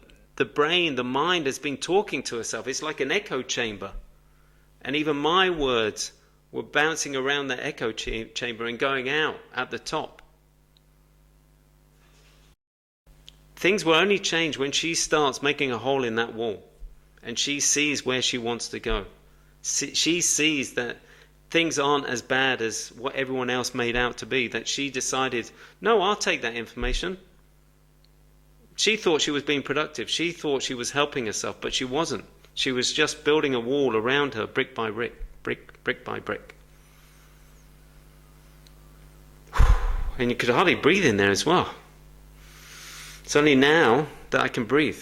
S2: brain, the mind has been talking to herself. It's like an echo chamber, and even my words were bouncing around that echo chamber and going out at the top. Things will only change when she starts making a hole in that wall and she sees where she wants to go. She sees that things aren't as bad as what everyone else made out to be, that she decided, no, I'll take that information. She thought she was being productive. She thought she was helping herself, but she wasn't. She was just building a wall around her, brick by brick, brick by brick. And you could hardly breathe in there as well. It's only now that I can breathe.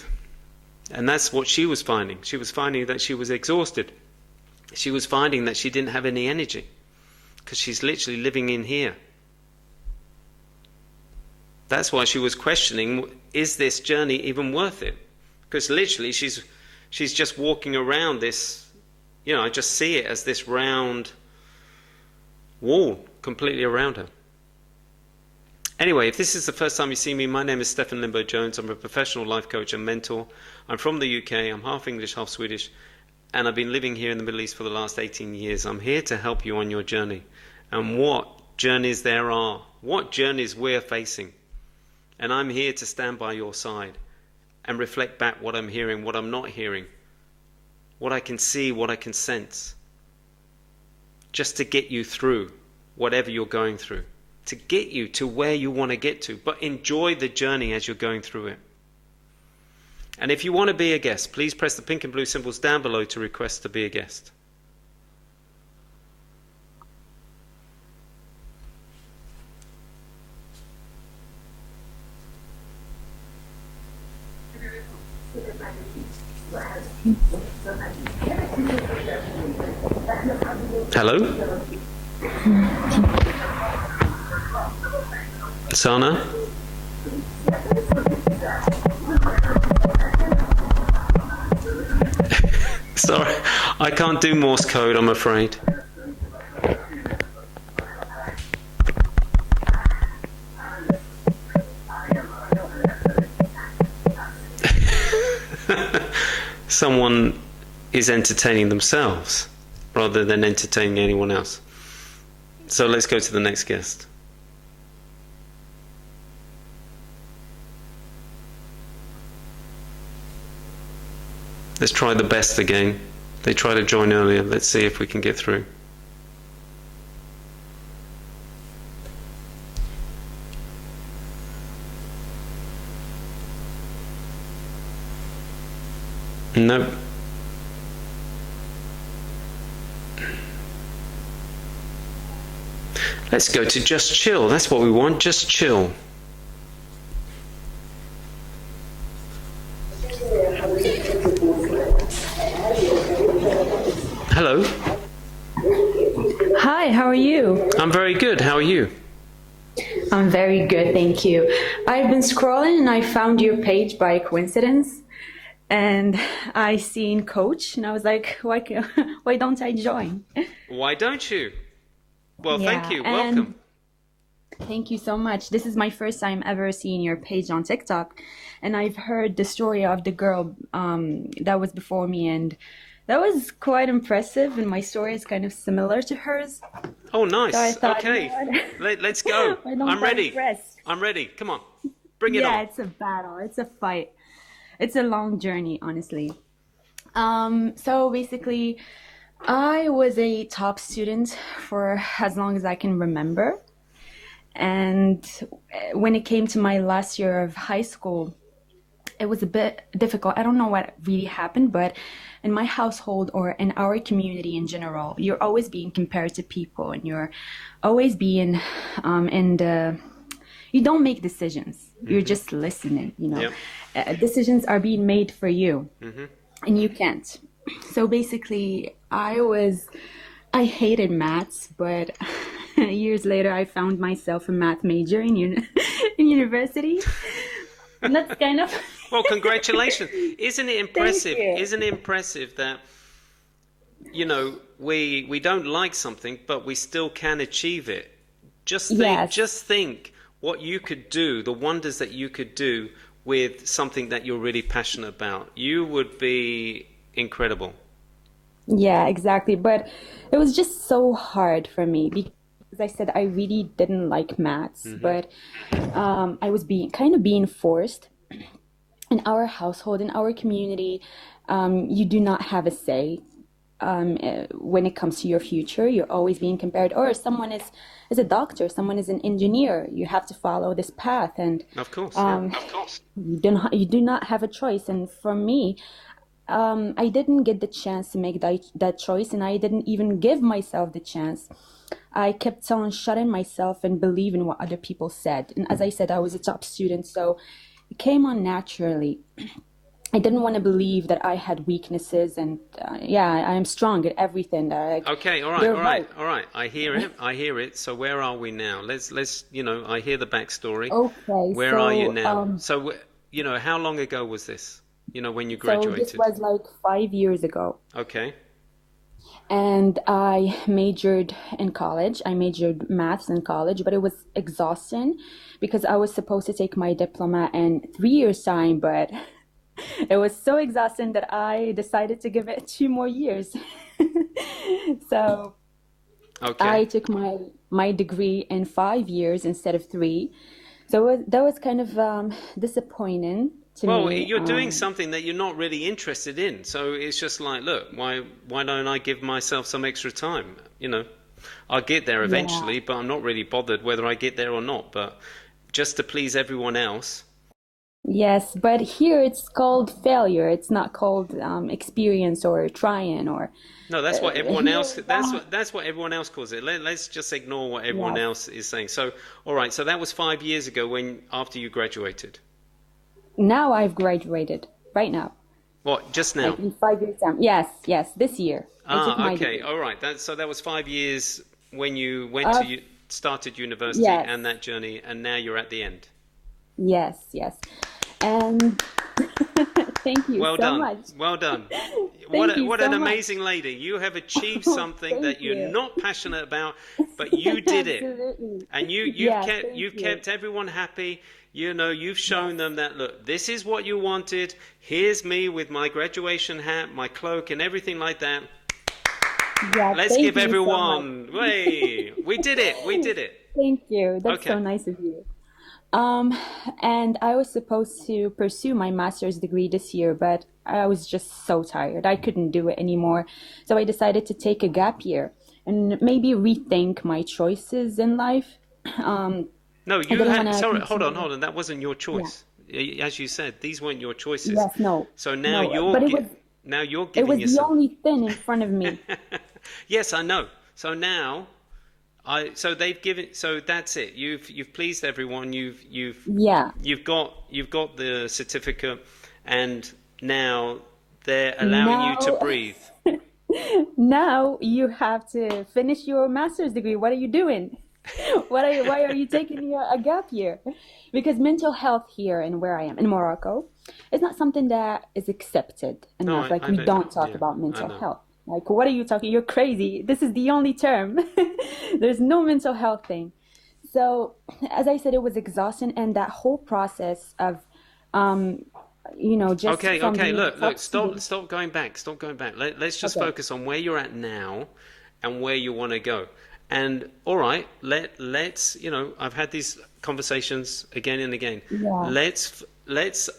S2: And that's what she was finding. She was finding that she was exhausted. She was finding that she didn't have any energy because she's literally living in here. That's why she was questioning, is this journey even worth it? Because literally she's just walking around this, I just see it as this round wall completely around her. Anyway, if this is the first time you see me, my name is Stefan Lindberg-Jones. I'm a professional life coach and mentor. I'm from the UK. I'm half English, half Swedish. And I've been living here in the Middle East for the last 18 years. I'm here to help you on your journey. And what journeys there are. What journeys we're facing. And I'm here to stand by your side. And reflect back what I'm hearing, what I'm not hearing. What I can see, what I can sense. Just to get you through whatever you're going through. To get you to where you want to get to, but enjoy the journey as you're going through it. And if you want to be a guest, please press the pink and blue symbols down below to request to be a guest. Hello? Sana? Sorry, I can't do Morse code, I'm afraid. Someone is entertaining themselves rather than entertaining anyone else. So let's go to the next guest. Let's try the best again. They tried to join earlier. Let's see if we can get through. Nope. Let's go to just chill. That's what we want. Just chill. Hello.
S5: Hi, how are you?
S2: I'm very good. How are you?
S5: I'm very good, thank you. I've been scrolling and I found your page by coincidence. And I seen Coach and I was like, why don't I join?
S2: Why don't you? Well,
S5: Yeah,
S2: thank you.
S5: and
S2: Welcome.
S5: thank you so much. This is my first time ever seeing your page on TikTok. And I've heard the story of the girl that was before me, and that was quite impressive. And my story is kind of similar to hers.
S2: Oh, nice.
S5: So I thought,
S2: Okay. Let's go.
S5: why don't
S2: I'm
S5: I
S2: ready.
S5: press?
S2: I'm ready. Come on. Bring it
S5: Yeah,
S2: on.
S5: it's a battle. It's a fight. It's a long journey, honestly. So basically, I was a top student for as long as I can remember. And when it came to my last year of high school, it was a bit difficult. I don't know what really happened, but in my household or in our community in general, you're always being compared to people, and you're always being in the you don't make decisions. You're just listening,
S2: Yep.
S5: Decisions are being made for you, and you can't. So basically, I hated maths, but years later, I found myself a math major in university. And that's kind of
S2: Well, congratulations. Isn't it impressive?
S5: you.
S2: Isn't it impressive that, we don't like something, but we still can achieve it?
S5: Yes.
S2: Just think what you could do, the wonders that you could do with something that you're really passionate about. You would be incredible.
S5: Yeah, exactly. But it was just so hard for me because I said I really didn't like maths, but I was being forced. In our household, in our community, you do not have a say when it comes to your future. You're always being compared, or someone is a doctor, someone is an engineer. You have to follow this path, and
S2: Of course, yeah.
S5: you do not have a choice. And for me, I didn't get the chance to make that choice, and I didn't even give myself the chance. I kept on shutting myself and believing what other people said. And as I said, I was a top student, so it came on naturally. I didn't want to believe that I had weaknesses, and I am strong at everything.
S2: Okay, all right,
S5: You're
S2: all right,
S5: right.
S2: all right. I hear it. I hear it. So where are we now? Let's, I hear the backstory.
S5: Okay,
S2: Where are you now? So, how long ago was this? When you
S5: so this
S2: graduated?
S5: was like 5 years ago.
S2: Okay.
S5: And I majored in college. I majored maths in college, but it was exhausting because I was supposed to take my diploma in 3 years' time, but it was so exhausting that I decided to give it 2 more years. So I
S2: Okay.
S5: took my degree in 5 years instead of three. So that was kind of disappointing to
S2: Well,
S5: me.
S2: you're doing something that you're not really interested in. So it's just like, look, why don't I give myself some extra time? I'll get there
S5: Yeah.
S2: eventually, but I'm not really bothered whether I get there or not. But just to please everyone else.
S5: Yes, but here it's called failure. It's not called experience or trying or
S2: No, that's what everyone
S5: here.
S2: else. That's what everyone else calls it. Let's just ignore what everyone
S5: Yes.
S2: else is saying. So, all right. So that was 5 years ago after you graduated.
S5: Now I've graduated right now.
S2: What, just now?
S5: Like in 5 years time. Yes, this year. I took
S2: Ah,
S5: my
S2: okay,
S5: degree.
S2: all right. So that was 5 years when you went
S5: Uh,
S2: to started university
S5: yes,
S2: and that journey, and now you're at the end.
S5: yes. And thank you
S2: Well
S5: so
S2: done.
S5: much.
S2: Well done.
S5: Thank you
S2: What
S5: so
S2: an
S5: much.
S2: amazing lady. You have achieved something
S5: Thank
S2: that you're
S5: you.
S2: not passionate about, but you did it.
S5: Absolutely.
S2: And
S5: Yes, thank
S2: you've
S5: you.
S2: kept everyone happy. You know, you've
S5: Yes.
S2: shown them that, look, this is what you wanted. Here's me with my graduation hat, my cloak and everything like that.
S5: Yeah,
S2: Let's
S5: thank
S2: give
S5: you so much.
S2: everyone, way, we did it. We did it.
S5: Thank you. That's so
S2: Okay.
S5: nice of you. Um, and I was supposed to pursue my master's degree this year, but I was just so tired. I couldn't do it anymore. So I decided to take a gap year and maybe rethink my choices in life. Um,
S2: No,
S5: I
S2: you
S5: didn't want
S2: had,
S5: to
S2: sorry,
S5: continue.
S2: hold on. That wasn't your
S5: Yeah.
S2: choice. As you said, these weren't your choices.
S5: Yes, no,
S2: So
S5: no. But
S2: now you're
S5: it
S2: giving
S5: was the
S2: yourself.
S5: only thing in front of me.
S2: Yes, I know. So now so they've given, so that's it. You've pleased everyone.
S5: Yeah.
S2: You've got the certificate, and now they're allowing you to
S5: Now,
S2: breathe.
S5: now you have to finish your master's degree. What are you doing? Why are you taking a gap year? Because mental health here and where I am in Morocco is not something that is accepted
S2: No,
S5: enough. Like
S2: I
S5: we
S2: know.
S5: don't talk
S2: Yeah,
S5: about
S2: I
S5: mental
S2: know.
S5: health. Like what are you talking? You're crazy. This is the only term. There's no mental health thing. So, as I said, it was exhausting, and that whole process of, um, just
S2: Okay,
S5: from
S2: okay.
S5: being a
S2: Look.
S5: top student.
S2: Stop going back. Stop going back. Let's just
S5: Okay.
S2: focus on where you're at now, and where you want to go. And all right, let's. I've had these conversations again and again.
S5: Yeah.
S2: Let's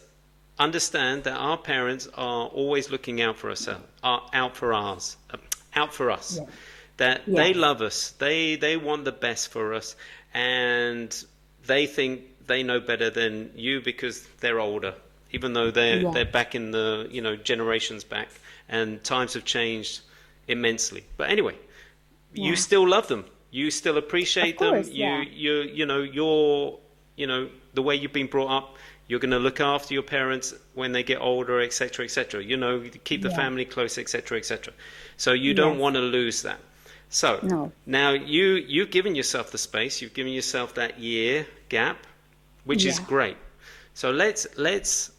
S2: understand that our parents are always looking out for us, out for us.
S5: Yes.
S2: That they
S5: Yes.
S2: love us. They want the best for us, and they think they know better than you because they're older, even though they're
S5: Yes.
S2: back in the generations back, and times have changed immensely. But anyway, you
S5: Yeah.
S2: still love them. You still
S5: Of
S2: appreciate them.
S5: course. Yeah.
S2: The way you've been brought up. You're going to look after your parents when they get older, etc., etc. Keep the
S5: Yeah.
S2: family close, etc., etc. So you don't
S5: Yes.
S2: want to lose that. So
S5: No.
S2: now you've given yourself the space. You've given yourself that year gap, which is
S5: Yeah.
S2: great. So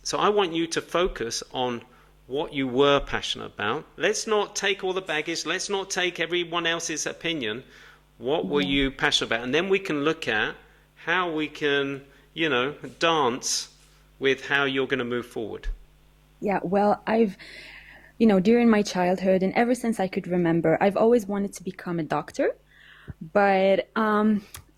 S2: so I want you to focus on what you were passionate about. Let's not take all the baggage. Let's not take everyone else's opinion. What were
S5: Yeah.
S2: you passionate about? And then we can look at how we can, dance with how you're going to move forward.
S5: Yeah. Well, during my childhood and ever since I could remember, I've always wanted to become a doctor, but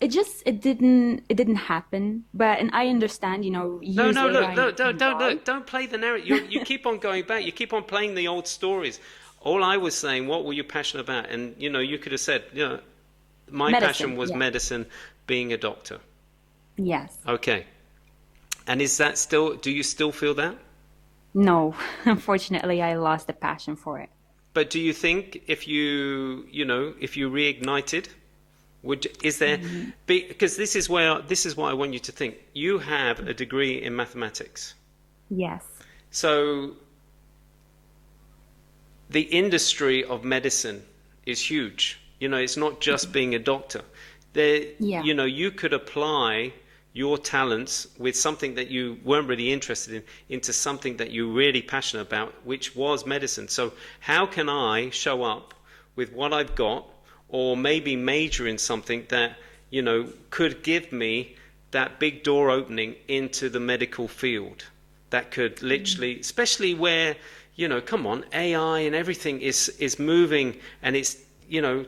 S5: it didn't happen. But and I understand,
S2: No,
S5: years
S2: no,
S5: later
S2: look,
S5: I
S2: look,
S5: understand why.
S2: don't play the narrative. You keep on going back. You keep on playing the old stories. All I was saying, what were you passionate about? And you could have said, my passion
S5: Medicine.
S2: was
S5: Yeah.
S2: medicine, being a doctor.
S5: Yes.
S2: Okay. And is that still? Do you still feel that?
S5: No. Unfortunately, I lost the passion for it.
S2: But do you think if if you reignited, is there? Because this is what I want you to think. You have a degree in mathematics,
S5: Yes.
S2: so the industry of medicine is huge. It's not just being a doctor. There,
S5: Yeah.
S2: you could apply your talents with something that you weren't really interested in into something that you're really passionate about, which was medicine. So how can I show up with what I've got, or maybe major in something that, could give me that big door opening into the medical field that could literally, especially where, come on, AI and everything is moving, and it's,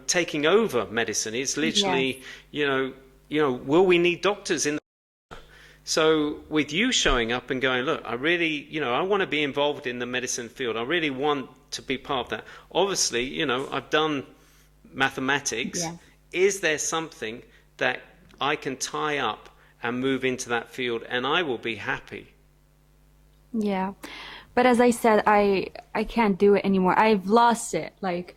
S2: taking over medicine. It's
S5: Yes.
S2: literally, will we need doctors in? So with you showing up and going, look, I really, I want to be involved in the medicine field. I really want to be part of that. Obviously, I've done mathematics.
S5: Yeah.
S2: Is there something that I can tie up and move into that field, and I will be happy?
S5: Yeah. But as I said, I can't do it anymore. I've lost it. Like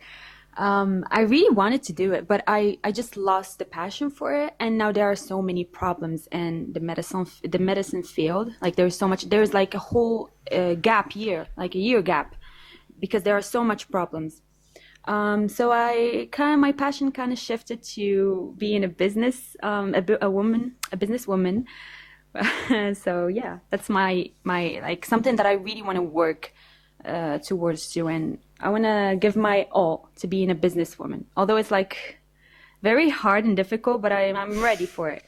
S5: I really wanted to do it, but I just lost the passion for it. And now there are so many problems in the medicine field. Like there's like a whole gap year, like a year gap, because there are so much problems. So my passion kind of shifted to being a business, a businesswoman. So yeah, that's my like something that I really want to work towards doing. I want to give my all to being a businesswoman. Although it's like very hard and difficult, but I'm ready for it.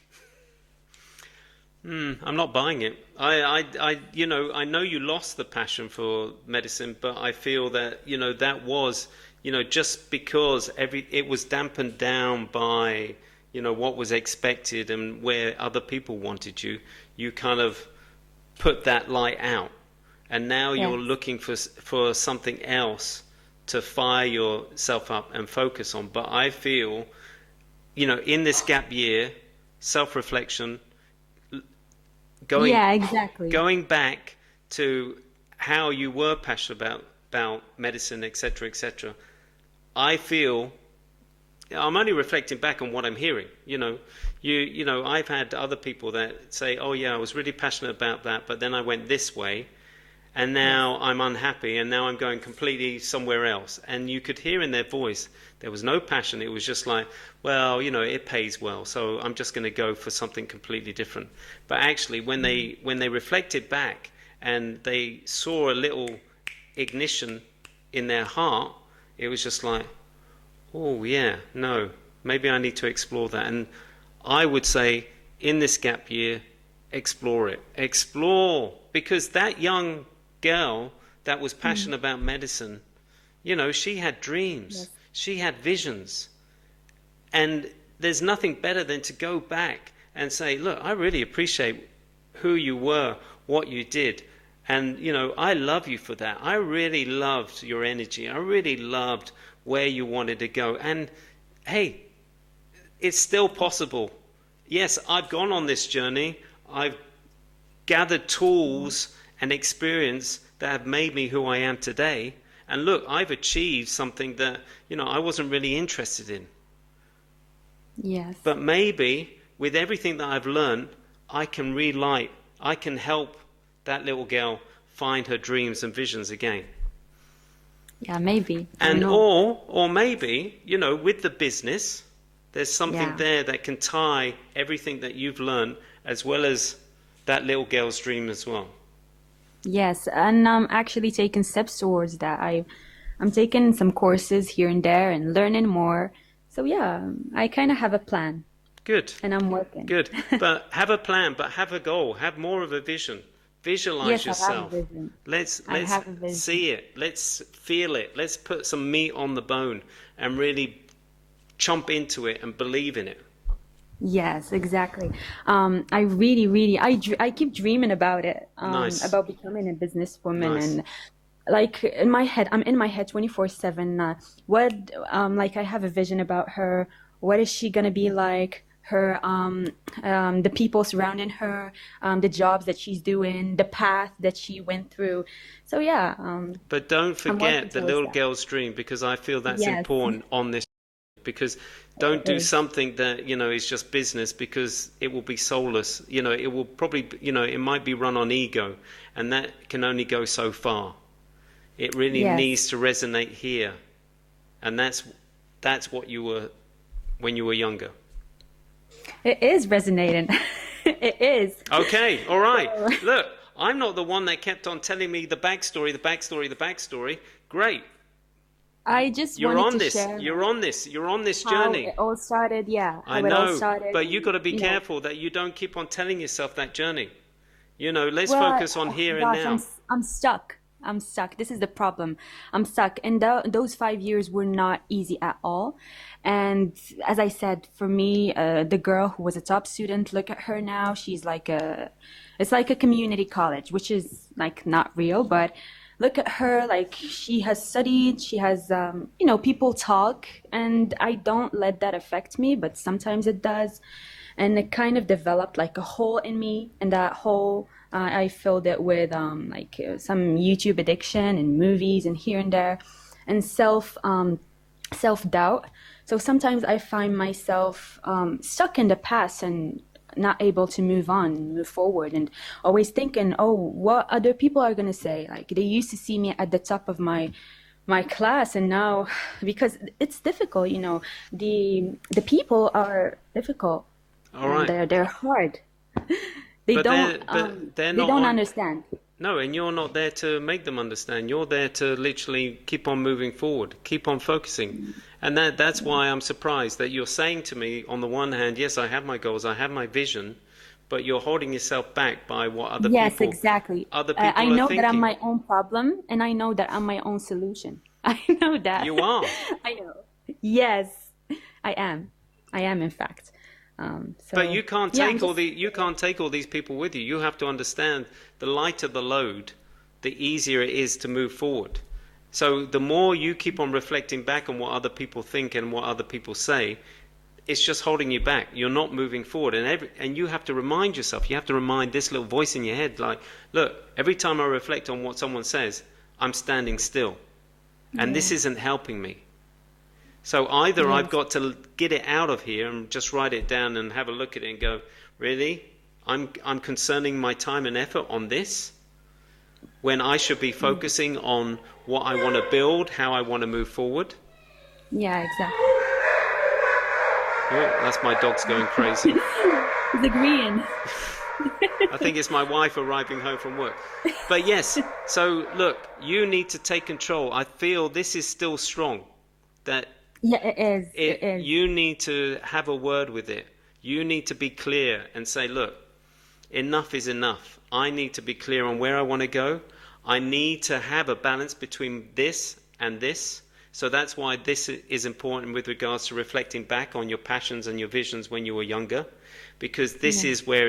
S2: I'm not buying it. I know you lost the passion for medicine, but I feel that, that was, just because it was dampened down by, what was expected and where other people wanted you, you kind of put that light out. And now you're
S5: Yes.
S2: looking for something else to fire yourself up and focus on. But I feel, in this gap year, self-reflection, going
S5: Yeah, exactly.
S2: going back to how you were passionate about medicine, etc., etc. I feel I'm only reflecting back on what I'm hearing. I've had other people that say, "Oh yeah, I was really passionate about that, but then I went this way, and
S5: Yes.
S2: now I'm unhappy, and now I'm going completely somewhere else." And you could hear in their voice there was no passion. It was just like, well, it pays well, so I'm just going to go for something completely different. But actually, when they reflected back and they saw a little ignition in their heart, it was just like, oh yeah, no, maybe I need to explore that. And I would say, in this gap year, explore it. Explore, because that young girl that was passionate about medicine, she had dreams,
S5: Yes.
S2: she had visions. And there's nothing better than to go back and say, look, I really appreciate who you were, what you did. And, I love you for that. I really loved your energy. I really loved where you wanted to go. And hey, it's still possible. Yes, I've gone on this journey. I've gathered tools and experience that have made me who I am today. And look, I've achieved something that, I wasn't really interested in.
S5: Yes.
S2: But maybe with everything that I've learned, I can relight, I can help that little girl find her dreams and visions again.
S5: Yeah, maybe. I don't
S2: And
S5: know.
S2: or maybe, with the business, there's something
S5: Yeah.
S2: there that can tie everything that you've learned as well as that little girl's dream as well.
S5: Yes, and I'm actually taking steps towards that. I'm taking some courses here and there and learning more. So yeah, I kind of have a plan
S2: Good,
S5: and I'm working.
S2: good. But have a plan, but have a goal, have more of a vision. Visualize
S5: Yes, I have a
S2: yourself.
S5: vision.
S2: Let's
S5: I
S2: let's
S5: have a vision.
S2: see it. Let's feel it. Let's put some meat on the bone and really chomp into it and believe in it.
S5: Yes, exactly. I really, really, I keep dreaming about it,
S2: Nice,
S5: about becoming a businesswoman,
S2: nice.
S5: and like in my head, I'm in my head 24/7. What, like I have a vision about her. What is she gonna be like? The people surrounding her, the jobs that she's doing, the path that she went through. So yeah,
S2: But don't
S5: I'm working
S2: forget the
S5: towards
S2: little
S5: that.
S2: girl's dream, because I feel that's
S5: Yes,
S2: important on this. Because
S5: it
S2: don't do
S5: is.
S2: something that, is just business, because it will be soulless. It will probably, it might be run on ego, and that can only go so far. It really
S5: Yes,
S2: needs to resonate here, and that's what you were when you were younger.
S5: it is resonating. It is.
S2: Okay, all right.
S5: So.
S2: Look, I'm not the one that kept on telling me the backstory, the backstory, the backstory. Great.
S5: I just
S2: You're
S5: wanted
S2: on
S5: to
S2: this.
S5: share
S2: You're on this. You're on this
S5: how
S2: journey.
S5: it all started. Yeah,
S2: I
S5: how it all
S2: know,
S5: started,
S2: but you
S5: and
S2: got to be careful that you don't keep on telling yourself that journey. Let's
S5: well,
S2: focus on here and
S5: gosh,
S2: now.
S5: I'm stuck. I'm stuck. This is the problem. I'm stuck, and those 5 years were not easy at all. And as I said, for me, the girl who was a top student, look at her now. It's like a community college, which is like not real, but look at her. Like she has studied, she has, people talk, and I don't let that affect me, but sometimes it does. And it kind of developed like a hole in me, and that hole, I filled it with some YouTube addiction and movies and here and there, and self-doubt. So sometimes I find myself stuck in the past and not able to move forward, and always thinking, oh, what other people are going to say? Like, they used to see me at the top of my class, and now, because it's difficult, the people are difficult,
S2: All
S5: and
S2: right.
S5: they're hard. They
S2: But
S5: don't
S2: they're
S5: they
S2: not
S5: don't
S2: on.
S5: understand.
S2: No, and you're not there to make them understand. You're there to literally keep on moving forward, keep on focusing. And that's why I'm surprised that you're saying to me, on the one hand, yes, I have my goals, I have my vision, but you're holding yourself back by what
S5: Yes, exactly.
S2: other
S5: I
S2: people are
S5: know that I'm
S2: thinking.
S5: my own problem, and I know that I'm my own solution. I know that.
S2: You are.
S5: I know. Yes, I am. I am, in fact.
S2: But
S5: So yeah, I'm just.
S2: you can't take all these people with you. You have to understand, the lighter the load, the easier it is to move forward. So the more you keep on reflecting back on what other people think and what other people say, it's just holding you back. You're not moving forward, and you have to remind yourself. You have to remind this little voice in your head, like, look, every time I reflect on what someone says, I'm standing still, and this
S5: Yeah.
S2: isn't helping me. So either I've
S5: Yes.
S2: got to get it out of here and just write it down and have a look at it and go, really? I'm concerning my time and effort on this when I should be focusing on what I want to build, how I want to move forward.
S5: Yeah, exactly.
S2: Oh, that's my dog's going crazy.
S5: He's agreeing.
S2: I think it's my wife arriving home from work. But yes, so look, you need to take control. I feel this is still strong. That
S5: Yeah, it is. It is.
S2: you need to have a word with it. You need to be clear and say, look, enough is enough. I need to be clear on where I want to go. I need to have a balance between this and this. So that's why this is important with regards to reflecting back on your passions and your visions when you were younger, because this
S5: Yeah.
S2: is where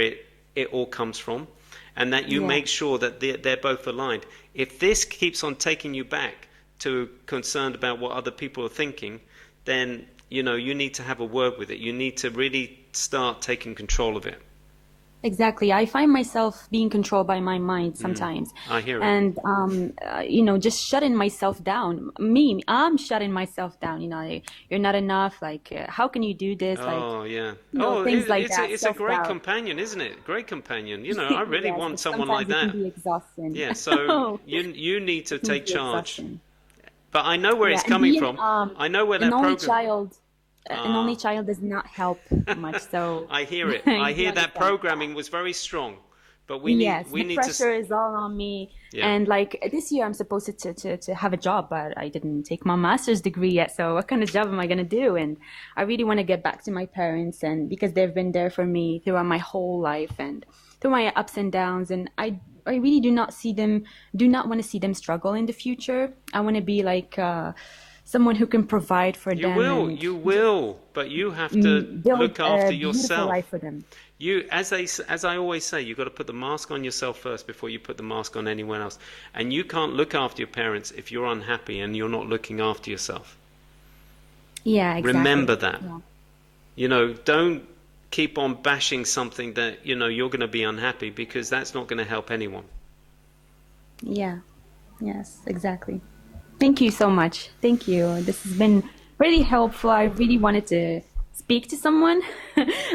S2: it all comes from, and that you
S5: Yeah.
S2: make sure that they're both aligned. If this keeps on taking you back to concerned about what other people are thinking, then you need to have a word with it. You need to really start taking control of it.
S5: Exactly. I find myself being controlled by my mind sometimes.
S2: I hear it.
S5: And, just shutting myself down. I'm shutting myself down. You're not enough. Like, how can you do this? Like,
S2: Oh yeah.
S5: things like
S2: It's
S5: that.
S2: it's a great
S5: Self-doubt.
S2: companion, isn't it? Great companion. I really
S5: Yes,
S2: want
S5: but
S2: someone
S5: sometimes
S2: like
S5: it can
S2: that.
S5: be exhausting.
S2: Yeah. So you need to
S5: It can
S2: take
S5: be
S2: charge.
S5: exhausting.
S2: But I know where
S5: Yeah,
S2: it's
S5: and
S2: coming
S5: being
S2: from. I know where
S5: an
S2: that
S5: only
S2: program.
S5: child, an only child does not help much. So
S2: I hear it.
S5: you
S2: I hear that
S5: understand.
S2: programming was very strong. But
S5: Yes,
S2: we
S5: the
S2: need
S5: pressure is all on me.
S2: Yeah.
S5: And like this year, I'm supposed to have a job, but I didn't take my master's degree yet. So what kind of job am I gonna do? And I really want to get back to my parents, and because they've been there for me throughout my whole life and through my ups and downs. And I really do not want to see them struggle in the future. I want to be like someone who can provide for them and
S2: you will, but you have to
S5: build
S2: look
S5: a
S2: after
S5: beautiful
S2: yourself.
S5: life for them.
S2: As I always say, you've got to put the mask on yourself first before you put the mask on anyone else. And you can't look after your parents if you're unhappy and you're not looking after yourself.
S5: Yeah, exactly.
S2: Remember that.
S5: Yeah.
S2: Don't keep on bashing something that, you're going to be unhappy, because that's not going to help anyone.
S5: Yeah. Yes, exactly. Thank you so much. Thank you. This has been really helpful. I really wanted to speak to someone.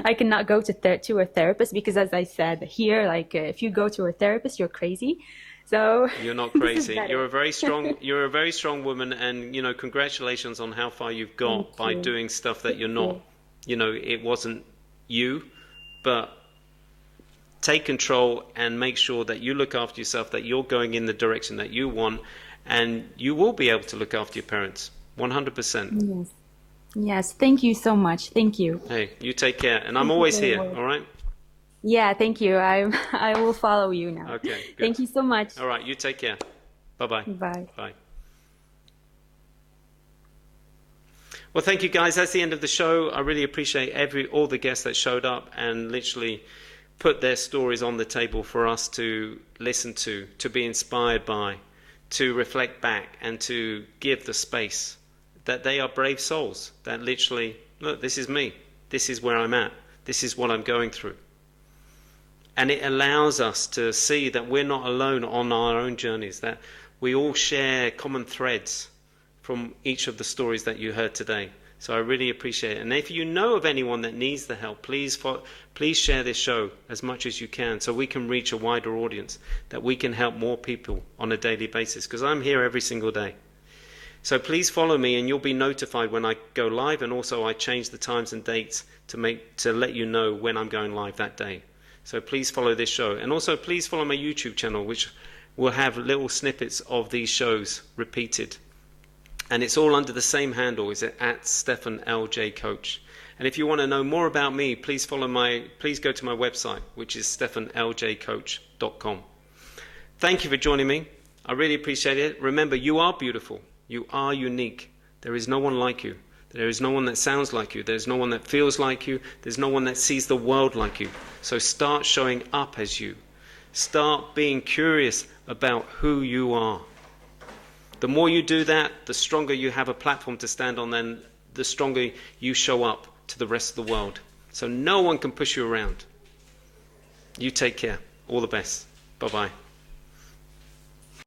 S5: I cannot go to a therapist because, as I said here, like if you go to a therapist, you're crazy. So
S2: You're not
S5: this is
S2: crazy.
S5: better.
S2: You're a very strong woman, and congratulations on how far you've got
S5: Thank
S2: by
S5: you.
S2: doing stuff that
S5: Thank
S2: you're not, it wasn't you, but take control and make sure that you look after yourself, that you're going in the direction that you want, and you will be able to look after your parents 100%.
S5: Yes. Yes. Thank you so much. Thank you.
S2: Hey, you take care, and I'm
S5: Thank you
S2: always
S5: for your
S2: here,
S5: work.
S2: all right?
S5: Yeah, thank you. I will follow you now.
S2: Okay, good.
S5: Thank you so much.
S2: All right, you take care. Bye-bye.
S5: Bye.
S2: Bye. Well, thank you guys. That's the end of the show. I really appreciate all the guests that showed up and literally put their stories on the table for us to listen to be inspired by, to reflect back, and to give the space that they are brave souls that literally, look, this is me. This is where I'm at. This is what I'm going through. And it allows us to see that we're not alone on our own journeys, that we all share common threads from each of the stories that you heard today. So I really appreciate it. And if you know of anyone that needs the help, please share this show as much as you can, so we can reach a wider audience, that we can help more people on a daily basis, because I'm here every single day. So please follow me, and you'll be notified when I go live, and also I change the times and dates to let you know when I'm going live that day. So please follow this show, and also please follow my YouTube channel, which will have little snippets of these shows repeated. And it's all under the same handle, is at Stefan LJ Coach. And if you want to know more about me, please go to my website, which is stefanljcoach.com. Thank you for joining me. I really appreciate it. Remember, you are beautiful. You are unique. There is no one like you. There is no one that sounds like you. There's no one that feels like you. There's no one that sees the world like you. So start showing up as you. Start being curious about who you are. The more you do that, the stronger you have a platform to stand on, then the stronger you show up to the rest of the world. So no one can push you around. You take care. All the best. Bye-bye.